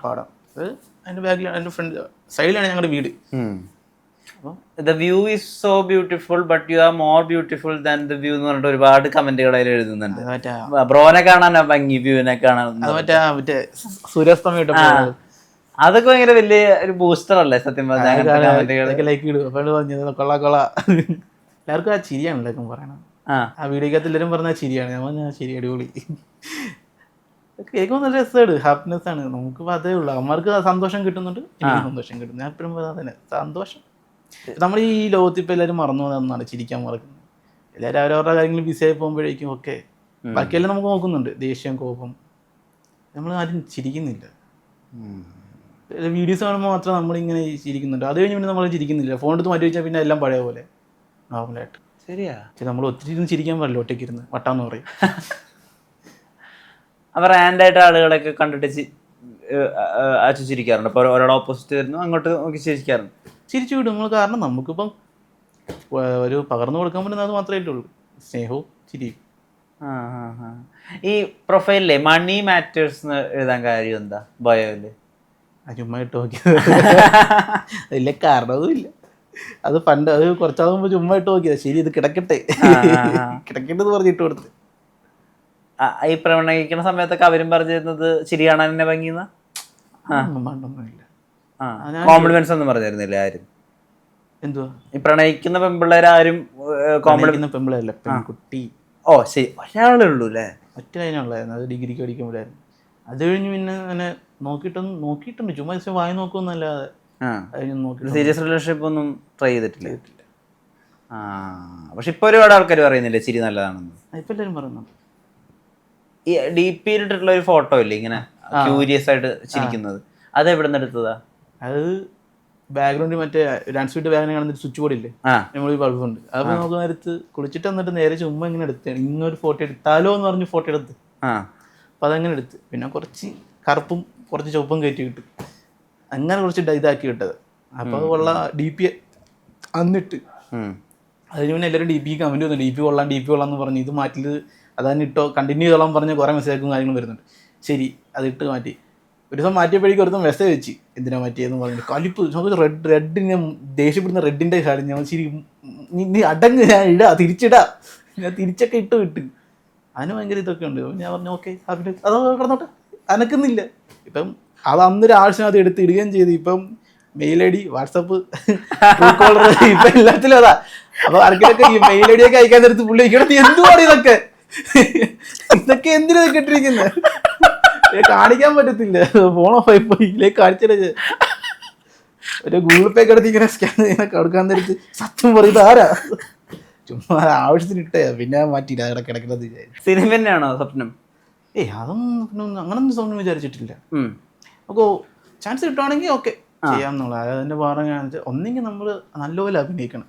പാടം. അത് അതിന്റെ ബാക്കിലാണ്, അതിന്റെ ഫ്രണ്ട് സൈഡിലാണ് ഞങ്ങളുടെ വീട്. The view is so beautiful but you are more beautiful than the view എന്ന് പറഞ്ഞിട്ട് ഒരുപാട് കമന്റുകൾ അതിൽ എഴുതുന്നുണ്ട്. ബ്രോനെ കാണാനാ ഭംഗി, വ്യൂവിനെ കാണാൻ. മറ്റേ സൂര്യാസ്തമയം അതൊക്കെ ഭയങ്കര വലിയ ഒരു ബൂസ്റ്റർ അല്ലേ സത്യം പറഞ്ഞാൽ. ലൈക്ക് ഇടും, അപ്പോൾ പറഞ്ഞത് കൊള്ള എല്ലാവർക്കും ആ ചിരിയാണ് എല്ലാവർക്കും പറയണം. ആ വീഡിയോക്കകത്ത് എല്ലാവരും പറഞ്ഞാൽ ചിരിയാണ്. ഞാൻ പറഞ്ഞാൽ ശരി, അടിപൊളി. കേൾക്കുമ്പോൾ നല്ല രസമാണ്, ഹാപ്പിനെസ് ആണ്. നമുക്ക് അതേ ഉള്ളൂ, അമ്മമാർക്ക് സന്തോഷം കിട്ടുന്നുണ്ട്, എനിക്ക് സന്തോഷം കിട്ടും. ഞാൻ എപ്പോഴും പറയാൻ തന്നെ സന്തോഷം. നമ്മൾ ഈ ലോകത്തിൽ ഇപ്പം എല്ലാവരും മറന്നു പോകുന്നതാണ് ചിരിക്കാൻ മറക്കുന്നത്. എല്ലാവരും അവരവരുടെ കാര്യങ്ങൾ ബിസിയായി പോകുമ്പോഴേക്കും ഒക്കെ ബാക്കിയെല്ലാം നമുക്ക് നോക്കുന്നുണ്ട്, ദേഷ്യം, കോപം. നമ്മൾ ആരും ചിരിക്കുന്നില്ല. വീഡിയോസ് കാണുമ്പോൾ മാത്രം നമ്മളിങ്ങനെ ചിരിക്കുന്നുണ്ട്, അത് കഴിഞ്ഞ് പിന്നെ നമ്മൾ ചിരിക്കുന്നില്ല. ഫോൺ എടുത്ത് മാറ്റി വെച്ചാൽ പിന്നെ എല്ലാം പഴയ പോലെ നോർമലായിട്ട്. ശരിയാ, നമ്മൾ ഒത്തിരി ഇരുന്ന് ചിരിക്കാൻ പാടില്ല, ഒറ്റയ്ക്ക് ഇരുന്ന് വട്ടാന്ന് പറയും. അവർ റാൻഡായിട്ട് ആളുകളൊക്കെ കണ്ടിട്ട് ചിരിക്കാറുണ്ട്. അപ്പോൾ ഒരാൾ ഓപ്പോസിറ്റ് വരുന്നു, അങ്ങോട്ട് നോക്കി ചിരിക്കാറുണ്ട്. ചിരിച്ചു വിടും നമ്മൾ. കാരണം നമുക്കിപ്പം ഒരു പകർന്നു കൊടുക്കാൻ പറ്റുന്നത് അത് മാത്രമേ ഉള്ളൂ, സ്നേഹവും ചിരിയും. ഈ പ്രൊഫൈലിലെ മണി മാറ്റേഴ്സ് എഴുതാൻ കാര്യം എന്താ? ബയോയില് ചുമ്മാ ഇട്ട് നോക്കിയത്, അതില്ല കാരണവും ഇല്ല. അത് പണ്ട് അത് കുറച്ചാൾ മുമ്പ് ചുമ്മാ ഇട്ട് നോക്കിയതാ. ശരി, ഇത് കിടക്കട്ടെ കിടക്കട്ടെ പറഞ്ഞിട്ട് കൊടുത്ത്. ഈ പ്രണയിക്കുന്ന സമയത്തൊക്കെ അവരും പറഞ്ഞിരുന്നത് ചിരി കാണാൻ തന്നെ ഭംഗിയെന്ന കോംപ്ലിമെന്റ്സ് ഒന്നും പറഞ്ഞിരുന്നില്ല ആരും? എന്തുവാ ഈ പ്രണയിക്കുന്ന പെൺപിള്ളേരാരും കോംപ്ലിമെന്റ് പെൺപിള്ളേരല്ല, പെൺകുട്ടി. ഓ ശരി, ഒരാളേ ഉള്ളൂ അല്ലേ? ഒറ്റ ലൈനുള്ളായിരുന്നു, അത് ഡിഗ്രിക്ക് പഠിക്കുമ്പോഴായിരുന്നു. അത് കഴിഞ്ഞ് പിന്നെ അങ്ങനെ നോക്കിയിട്ടുണ്ട്, ചുമ്മാ ദിവസം വായി നോക്കുമെന്നല്ലാതെ സീരിയസ് റിലേഷൻഷിപ്പ് ഒന്നും ട്രൈ ചെയ്തിട്ടില്ല. പക്ഷെ ഇപ്പൊ ഒരുപാട് ആൾക്കാർ പറയുന്നില്ലേ ചിരി നല്ലതാണെന്ന്? ഇപ്പൊ എല്ലാവരും പറയുന്നുണ്ട്. ഈ ഡി പിയിലിട്ടുള്ള ഒരു ഫോട്ടോ ഇല്ലേ ഇങ്ങനെ ക്യൂരിയസ് ആയിട്ട് ചിരിക്കുന്നത്, അത് എവിടെ നിന്ന് എടുത്തതാ? അത് ബാക്ക്ഗ്രൗണ്ടിൽ മറ്റേ ഡാൻസ് വീട്ട് ബാഗിനെ കാണുന്ന സ്വിച്ച് ബോർഡ് ഇല്ലേ, നമ്മൾ ബൾബുണ്ട്. അത് നോക്കുന്ന നേരത്ത് കുളിച്ചിട്ട് വന്നിട്ട് നേരെ ചുമ്മാ ഇങ്ങനെ എടുത്താണ്. ഇങ്ങനൊരു ഫോട്ടോ എടുത്താലോ എന്ന് പറഞ്ഞ് ഫോട്ടോ എടുത്ത്, അപ്പം അതങ്ങനെ എടുത്ത്. പിന്നെ കുറച്ച് കറുപ്പും കുറച്ച് ചുവപ്പും കയറ്റി കിട്ടും, അങ്ങനെ കുറച്ച് ഇതാക്കി കിട്ടത്. അപ്പോൾ അത് കൊള്ളാം ഡി പി അന്നിട്ട്. അതിന് പിന്നെ എല്ലാവരും ഡി പി കമൻറ്റ് വന്നു, ഡി പി കൊള്ളാം എന്ന് പറഞ്ഞ് ഇത് മാറ്റിൽ അതാണ് ഇട്ടോ കണ്ടിന്യൂ ചെയ്തോളാൻ പറഞ്ഞ് കുറേ മെസ്സേജും കാര്യങ്ങളും വരുന്നുണ്ട്. ശരി അതിട്ട് മാറ്റി. ഒരു ദിവസം മാറ്റിയപ്പോഴേക്കും ഒരുത്തം മെസ്സേജ് വെച്ച് എന്തിനാ മാറ്റിയെന്ന് പറഞ്ഞിട്ട് കലിപ്പ് നമുക്ക് റെഡിനെ ദേഷ്യപ്പെടുന്ന റെഡിൻ്റെ കാര്യം ഞാൻ ശരി നീ അടങ്ങ് ഞാൻ ഇടാ തിരിച്ചിടാ ഞാൻ തിരിച്ചൊക്കെ ഇട്ട് വിട്ട് അതിന് ഭയങ്കര ഇതൊക്കെ ഉണ്ട്. ഞാൻ പറഞ്ഞു ഓക്കെ അതിന് അത് കിടന്നോട്ടെ അനക്കുന്നില്ല. ഇപ്പം അത് അന്നൊരു ആവശ്യം അത് എടുത്ത് ഇടുകയും ചെയ്തു. ഇപ്പം mail I D WhatsApp caller ഇപ്പം എല്ലാത്തിലും അതാ. അപ്പൊ ആർക്കൊക്കെ ഈ മെയിൽ ഐ ഡി ഒക്കെ അയക്കാൻ നേരത്ത് പുള്ളി നീ എന്തുവാണ് ഇതൊക്കെ ഇതൊക്കെ എന്തിനാ കേട്ടിരിക്കുന്നത് കാണിക്കാൻ പറ്റത്തില്ല. ഫോണോ ഇപ്പൊ ഇതിലേക്ക് കാണിച്ചത് ഒരു ഗൂഗിൾ പേ കിടത്തി ഇങ്ങനെ സ്കാൻ ചെയ്യാൻ കൊടുക്കാൻ നേരത്ത് സത്യം പറയുന്നത് ആരാ ചുമ്മാ ആവശ്യത്തിന് ഇട്ടേ പിന്നെ മാറ്റിയില്ല അവിടെ കിടക്കുന്നത് വിചാരിച്ചു. സിനിമ തന്നെയാണോ സ്വപ്നം? അതൊന്നും അങ്ങനൊന്നും സ്വപ്നം വിചാരിച്ചിട്ടില്ല. അപ്പോൾ ചാൻസ് കിട്ടുവാണെങ്കിൽ ഓക്കെ ചെയ്യാമെന്നുള്ള. അതായത് എൻ്റെ പറഞ്ഞാൽ ഒന്നെങ്കിൽ നമ്മൾ നല്ലപോലെ അഭിനയിക്കണം.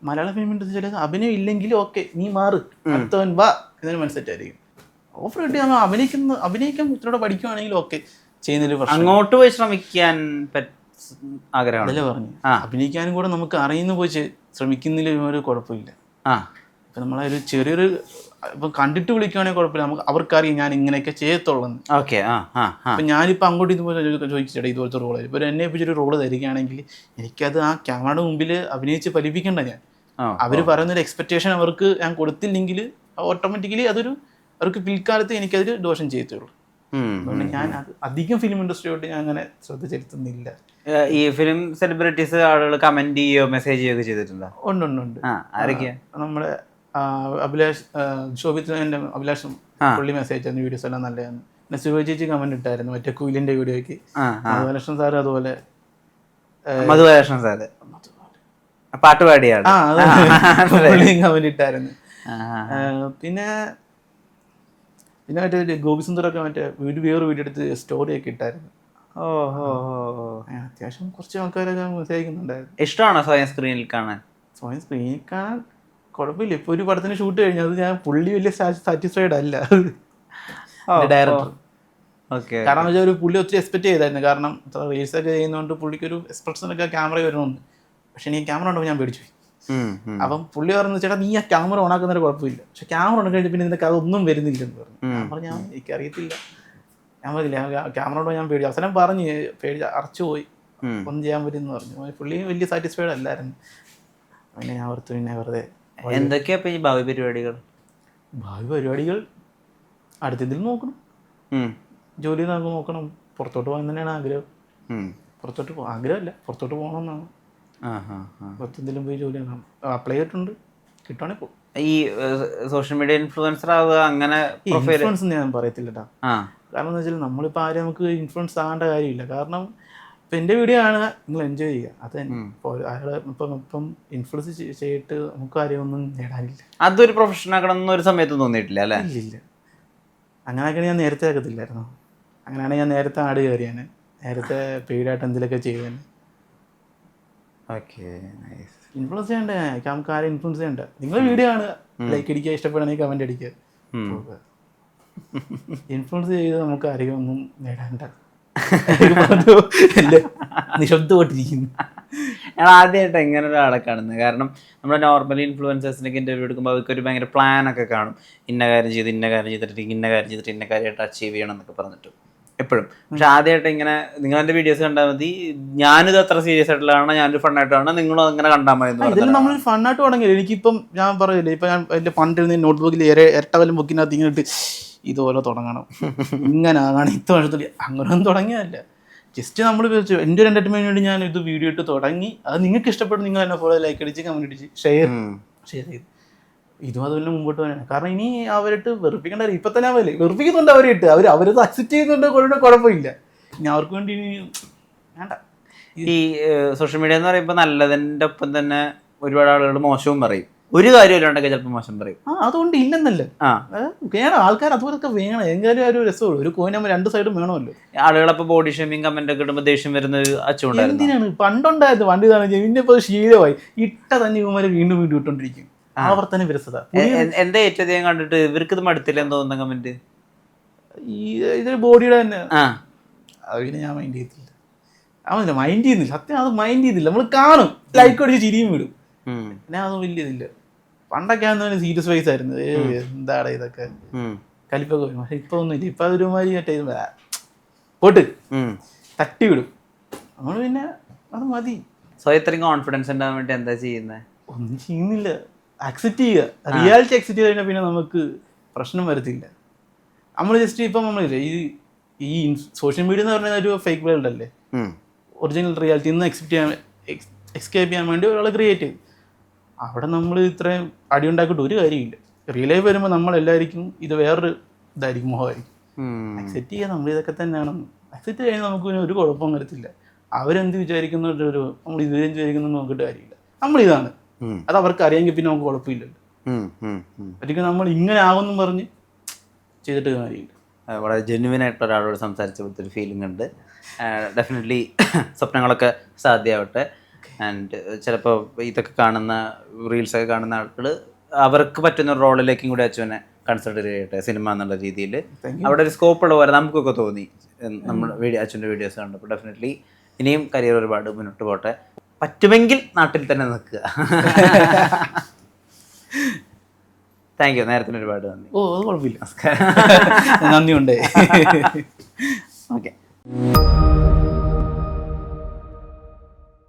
മലയാള ഫിലിം ഇൻഡസ്ട്രിയിൽ അഭിനയം ഇല്ലെങ്കിൽ ഓക്കെ നീ മാറ് അടുത്തവൻ വാ എന്നൊരു മൈൻഡ് ആയിരിക്കും. ഓഫർ കിട്ടി നമ്മൾ അഭിനയിക്കാൻ ഇത്രയോടെ പഠിക്കുവാണെങ്കിൽ ഓക്കെ ചെയ്യുന്നൊരു പ്രശ്നം. അങ്ങോട്ട് പോയി ശ്രമിക്കാൻ ആഗ്രഹം അതല്ലേ പറഞ്ഞു. അഭിനയിക്കാനും കൂടെ നമുക്ക് അറിയുന്ന പോയി ശ്രമിക്കുന്നതിൽ ഒരു കുഴപ്പമില്ല. ഇപ്പം നമ്മളൊരു ചെറിയൊരു ഇപ്പം കണ്ടിട്ട് വിളിക്കുവാണെങ്കിൽ കുഴപ്പമില്ല. നമുക്ക് അവർക്കറിയാം ഞാൻ ഇങ്ങനെയൊക്കെ ചെയ്യത്തുള്ളൂ. ഓക്കെ. അപ്പം ഞാനിപ്പോൾ അങ്ങോട്ട് ഇതുപോലെ ചോദിച്ചിട്ട് ഇതുപോലത്തെ റോള് ഇപ്പോൾ എന്നെ ഏൽപ്പിച്ചൊരു റോള് തരികയാണെങ്കിൽ എനിക്കത് ആ ക്യാമറയുടെ മുമ്പിൽ അഭിനയിച്ച് ഫലിപ്പിക്കണ്ട. ഞാൻ അവർ പറയുന്നൊരു എക്സ്പെക്റ്റേഷൻ അവർക്ക് ഞാൻ കൊടുത്തില്ലെങ്കിൽ ഓട്ടോമാറ്റിക്കലി അവർക്ക് പിൽക്കാലത്ത് എനിക്കതൊരു ദോഷം ചെയ്യത്തുള്ളൂ. അതുകൊണ്ട് ഞാൻ അധികം ഫിലിം ഇൻഡസ്ട്രിയോട്ട് ഞാൻ അങ്ങനെ ശ്രദ്ധ ചെലുത്തുന്നില്ല. ഈ ഫിലിം സെലിബ്രിറ്റീസ് ആളുകൾ കമന്റ് ചെയ്യോ മെസ്സേജ് ചെയ്യോ ചെയ്തിട്ടുണ്ടോ? ഉണ്ട്. ആരൊക്കെയാ? നമ്മുടെ അഭിലാഷ് ശോഭിത്തിന്റെ അഭിലാഷും പുള്ളി മെസ്സേജ് അയച്ചു വീഡിയോസ് എല്ലാം നല്ലതാണ്. പിന്നെ സുരേഷ് ചേച്ചി കമന്റ് ഇട്ടായിരുന്നു മറ്റേ കുയിലിന്റെ വീഡിയോയ്ക്ക്. മധുബാലകൃഷ്ണൻ സാറ് അതുപോലെ മധുബാലകൃഷ്ണൻ സാറ് പാട്ടുപാടിയാണ് കമന്റ് ഇട്ടായിരുന്നു. പിന്നെ മറ്റേ ഗോപിസുന്ദറൊക്കെ മറ്റേ വേറെ വീഡിയോ എടുത്ത് സ്റ്റോറിയൊക്കെ ഇട്ടായിരുന്നു. അത്യാവശ്യം കുറച്ച് ആൾക്കാരൊക്കെ മെസ്സേജ് അയക്കുന്നുണ്ടായിരുന്നു. ഇഷ്ടമാണോ സ്വയം സ്ക്രീനിൽ കാണാൻ? സ്വയം സ്ക്രീനിൽ കാണാൻ കുഴപ്പമില്ല. ഇപ്പൊ ഒരു പടത്തിന് ഷൂട്ട് കഴിഞ്ഞത് ഞാൻ പുള്ളി വലിയ സാറ്റിസ്ഫൈഡ് അല്ല ഡയറക്ടർ. കാരണം വെച്ചാൽ ഒരു പുള്ളി ഒത്തിരി എക്സ്പെക്ട് ചെയ്തായിരുന്നു. കാരണം റീൽസ് ഒക്കെ ചെയ്യുന്നതുകൊണ്ട് പുള്ളിക്കൊരു എക്സ്പ്രഷനൊക്കെ ക്യാമറ വരുന്നുണ്ട്. പക്ഷെ എനിക്ക് ക്യാമറ ഉണ്ടപ്പോൾ ഞാൻ പേടിച്ചു പോയി. അപ്പം പുള്ളി പറഞ്ഞു ചേട്ടാ നീ ആ ക്യാമറ ഓണാക്കുന്നൊരു കുഴപ്പമില്ല, പക്ഷെ ക്യാമറ ഓൺ കഴിഞ്ഞ് പിന്നെ നിനക്ക് അതൊന്നും വരുന്നില്ലെന്ന് പറഞ്ഞു. ഞാൻ പറഞ്ഞു എനിക്കറിയത്തില്ല, ഞാൻ പറഞ്ഞില്ല ക്യാമറ ഉണ്ടോ ഞാൻ പേടിച്ചു. അവസാനം പറഞ്ഞ് പേടിച്ച് അറച്ചു പോയി, ഒന്നും ചെയ്യാൻ പറ്റുമെന്ന് പറഞ്ഞു. പുള്ളി വലിയ സാറ്റിസ്ഫൈഡ് അല്ലായിരുന്നു. പിന്നെ ഞാൻ ഓർത്തു പിന്നെ വെറുതെ. എന്തൊക്കെയാ ഈ ഭാവി പരിപാടികൾ അടുത്തതിൽ നോക്കണം, ജോലി നമുക്ക് നോക്കണം. പുറത്തോട്ട് പോകാൻ തന്നെയാണ് ആഗ്രഹം. ആഗ്രഹമല്ല പുറത്തോട്ട് പോകണമെന്നാണ്. പുറത്തെന്തെങ്കിലും പോയി ജോലി അപ്ലൈ ചെയ്തിട്ടുണ്ട്, കിട്ടുവാണെങ്കിൽ പോകും. ഈ സോഷ്യൽ മീഡിയ ഇൻഫ്ലുവൻസർ ആവുക അങ്ങനെ ഇൻഫ്ലുവൻസ് ഞാൻ പറയത്തില്ലട്ടാ. കാരണം എന്ന് വെച്ചാൽ നമ്മളിപ്പോൾ ആരും നമുക്ക് ഇൻഫ്ലുവൻസ് ആകേണ്ട കാര്യമില്ല. കാരണം ഇപ്പം എൻ്റെ വീഡിയോ ആണ്, നിങ്ങൾ എൻജോയ് ചെയ്യുക, അത് തന്നെ. ഇപ്പോൾ അയാളെ ഇപ്പം ഇൻഫ്ലുവൻസ് ചെയ്തിട്ട് നമുക്ക് ആരെയും ഒന്നും നേടാനില്ല. അതൊരു പ്രൊഫഷൻ ആക്കണമെന്ന് ഒരു സമയത്ത് തോന്നിയിട്ടില്ല അല്ലേ? ഇല്ല, അങ്ങനെയൊക്കെ ഞാൻ നേരത്തെ ആക്കത്തില്ലായിരുന്നു. അങ്ങനെയാണെങ്കിൽ ഞാൻ നേരത്തെ ആട് കയറിയാണ്, നേരത്തെ പെയ്ഡായിട്ട് എന്തെങ്കിലുമൊക്കെ ചെയ്തേനെ. ഇൻഫ്ലുവൻസ് ചെയ്യണ്ടേ, നമുക്ക് ആരും ഇൻഫ്ലുവൻസ് ചെയ്യണ്ട. നിങ്ങളെ വീഡിയോ ആണ്, ലൈക്ക് അടിക്കുക, ഇഷ്ടപ്പെടുകയാണെങ്കിൽ കമന്റ് അടിക്കുക. ഇൻഫ്ലുവൻസ് ചെയ്ത് നമുക്ക് ആരെയും ഒന്നും നേടാണ്ട. നിശബ്ദമായിട്ടിരിക്കുന്നു. ഞാൻ ആദ്യമായിട്ട് എങ്ങനെ ഒരാളെ കാണുന്നത്. കാരണം നമ്മുടെ നോർമലി ഇൻഫ്ലുവൻസേഴ്സിനൊക്കെ ഇന്റർവ്യൂ എടുക്കുമ്പോൾ അവർക്കൊരു ഭയങ്കര പ്ലാനൊക്കെ കാണും. ഇന്ന കാര്യം ചെയ്തിട്ട് ഇന്ന കാര്യമായിട്ട് അച്ചീവ് ചെയ്യണം എന്നൊക്കെ പറഞ്ഞിട്ട് എപ്പോഴും. പക്ഷെ ആദ്യമായിട്ട് ഇങ്ങനെ നിങ്ങൾ എൻ്റെ വീഡിയോസ് കണ്ടാൽ മതി, ഞാനിത് അത്ര സീരിയസ് ആയിട്ടുള്ളതാണ്, ഞാനൊരു ഫണ്ണായിട്ടാണ്, നിങ്ങളും അങ്ങനെ കണ്ടാൽ മതി. ഇതിൽ നമ്മൾ ഫണ്ണായിട്ട് തുടങ്ങിയില്ല. എനിക്കിപ്പം ഞാൻ പറയില്ലേ, ഇപ്പം ഞാൻ എൻ്റെ പണ്ടിരുന്ന നോട്ട്ബുക്കിൽ ഇരട്ടവലും ബുക്കിനകത്ത് ഇങ്ങനെ ഇട്ട് ഇതുപോലെ തുടങ്ങണം, ഇങ്ങനെ ആകണം, ഇത്ര വർഷത്തിൽ അങ്ങനെയൊന്നും തുടങ്ങിയതല്ല. ജസ്റ്റ് നമ്മൾ വിചാരിച്ചു എൻ്റെ ഒരു എൻ്റർടൈൻമെൻറ്റിന് വേണ്ടി ഞാൻ ഇത് വീഡിയോ ഇട്ട് തുടങ്ങി. അത് നിങ്ങൾക്ക് ഇഷ്ടപ്പെടും, നിങ്ങൾ എന്നെ ഫോളോ, ലൈക്ക് അടിച്ച്, കമൻറ്റ് അടിച്ച്, ഷെയർ ചെയ്ത് ഇതും അതുപോലെ മുമ്പോട്ട് പോകാനാണ്. കാരണം ഇനി അവരിട്ട് വെറുപ്പിക്കേണ്ട, ഇപ്പം തന്നെ വെറുപ്പിക്കുന്നുണ്ട് അവരിട്ട്, അവരത് അക്സെപ്റ്റ് ചെയ്യുന്നുണ്ട്, കുഴപ്പമില്ല. ഇനി അവർക്ക് വേണ്ടി വേണ്ട. ഈ സോഷ്യൽ മീഡിയ എന്ന് പറയുമ്പോൾ നല്ലതിൻ്റെ ഒപ്പം തന്നെ ഒരുപാട് ആളുകൾ മോശവും പറയും. ഒരു കാര്യമില്ലാണ്ടൊക്കെ ചിലപ്പോൾ മോശം പറയും. അതുകൊണ്ട് ഇല്ലെന്നല്ല, വേണം ആൾക്കാർ അതുപോലൊക്കെ വേണം. എങ്കിലും ഒരു രസമുള്ളൂ, ഒരു കോയിൻ നമ്മൾ രണ്ട് സൈഡും വേണമല്ലോ. ആളുകളപ്പോൾ ബോഡി ഷേമിങ് കമന്റ് ഒക്കെ ഇടുമ്പോൾ ദേഷ്യം വരുന്ന അച്ചുകൊണ്ടായിരുന്നു. എന്തിനാണ് പണ്ടുണ്ടായത്, പണ്ട് ഇതാണ് പിന്നെ ഇപ്പോൾ ശീലമായി. ഇട്ട തന്നെ ഇവന്മാരെ വീണ്ടും ഇട്ടുകൊണ്ടിരിക്കും. ആവർത്തന വിരസത. എന്താ ഏറ്റവും അധികം കണ്ടിട്ട് ഇവർക്ക് ഇത് മടുത്തില്ല എന്ന് തോന്നുന്ന കമന്റ്? ഇതൊരു ബോഡിയുടെ തന്നെ. അത് പിന്നെ ഞാൻ മൈൻഡ് ചെയ്യത്തില്ല. മൈൻഡ് ചെയ്യുന്നില്ല, സത്യം അത് മൈൻഡ് ചെയ്യുന്നില്ല. നമ്മൾ കാണും, ലൈക്ക് അടിച്ച് ചിരിയും വിടും. പിന്നെ അത് വലിയ ഇതില്ല. പണ്ടൊക്കെ ആണെന്ന് സീരിയസ് വൈസ് ആയിരുന്നു, എന്താണ് ഇതൊക്കെ കലിപ്പൊക്കെ വരും. പക്ഷെ ഇപ്പൊ ഒന്നുമില്ല. ഇപ്പൊ അതൊരുമാതിരി മറ്റേ പോട്ട് തട്ടി വിടും. നമ്മൾ പിന്നെ അത് മതി. സോ ഇത്രയും കോൺഫിഡൻസ് ഉണ്ടാകാൻ വേണ്ടി എന്താ ചെയ്യുന്നത്? ഒന്നും ചെയ്യുന്നില്ല, അക്സെപ്റ്റ് ചെയ്യുക. റിയാലിറ്റി അക്സെപ്റ്റ് ചെയ്ത് കഴിഞ്ഞാൽ പിന്നെ നമുക്ക് പ്രശ്നം വരത്തില്ല. നമ്മൾ ജസ്റ്റ് ഇപ്പം നമ്മളില്ലേ ഈ സോഷ്യൽ മീഡിയ എന്ന് പറഞ്ഞാൽ ഒരു ഫേക്ക് വേൾഡ് അല്ലേ. ഒറിജിനൽ റിയാലിറ്റി നിന്ന് എസ്കേപ്പ് ചെയ്യാൻ വേണ്ടി ഒരാൾ ക്രിയേറ്റ് ചെയ്തു. അവിടെ നമ്മൾ ഇത്രയും അടി ഉണ്ടാക്കിയിട്ട് ഒരു കാര്യമില്ല. റിയൽ ലൈഫ് വരുമ്പോൾ നമ്മളെല്ലാവർക്കും ഇത് വേറൊരു ഇതായിരിക്കും, മുഖമായിരിക്കും. അക്സെപ്റ്റ് ചെയ്യുക നമ്മൾ ഇതൊക്കെ തന്നെയാണെന്ന്. അക്സെപ്റ്റ് കഴിഞ്ഞാൽ നമുക്ക് പിന്നെ ഒരു കുഴപ്പവും വരത്തില്ല. അവരെന്ത് വിചാരിക്കുന്ന നമ്മൾ ഇത് വിചാരിക്കുന്നു നോക്കിയിട്ട് കാര്യമില്ല. നമ്മളിതാണ്, അത് അവർക്ക് അറിയാമെങ്കിൽ പിന്നെ നമുക്ക് കുഴപ്പമില്ലല്ലോ. ഒരിക്കലും നമ്മൾ ഇങ്ങനെ ആകുമെന്നും പറഞ്ഞ് ചെയ്തിട്ട് കാര്യമില്ല. വളരെ ജെന്യുവൻ ആയിട്ടുള്ള ഒരാളോട് സംസാരിച്ച പോലത്തെ ഒരു ഫീലിംഗ് ഉണ്ട്. ഡെഫിനറ്റ്ലി സ്വപ്നങ്ങളൊക്കെ സാധ്യമാവട്ടെ. ആൻഡ് ചിലപ്പോൾ ഇതൊക്കെ കാണുന്ന റീൽസൊക്കെ കാണുന്ന ആളുകൾ അവർക്ക് പറ്റുന്ന റോളിലേക്കും കൂടി അച്ഛനെ കൺസിഡർ ചെയ്യട്ടെ സിനിമ എന്നുള്ള രീതിയിൽ. അവിടെ ഒരു സ്കോപ്പ് ഉള്ള പോലെ നമുക്കൊക്കെ തോന്നി നമ്മൾ അച്ഛൻ്റെ വീഡിയോസ് കണ്ടപ്പോൾ. ഡെഫിനറ്റ്ലി ഇനിയും കരിയർ ഒരുപാട് മുന്നോട്ട് പോട്ടെ. പറ്റുമെങ്കിൽ നാട്ടിൽ തന്നെ നിൽക്കുക. Thank you. നേരത്തിന് ഒരുപാട് നന്ദി. ഓ അത് കുഴപ്പമില്ല, നന്ദിയുണ്ടേ. ഓക്കെ.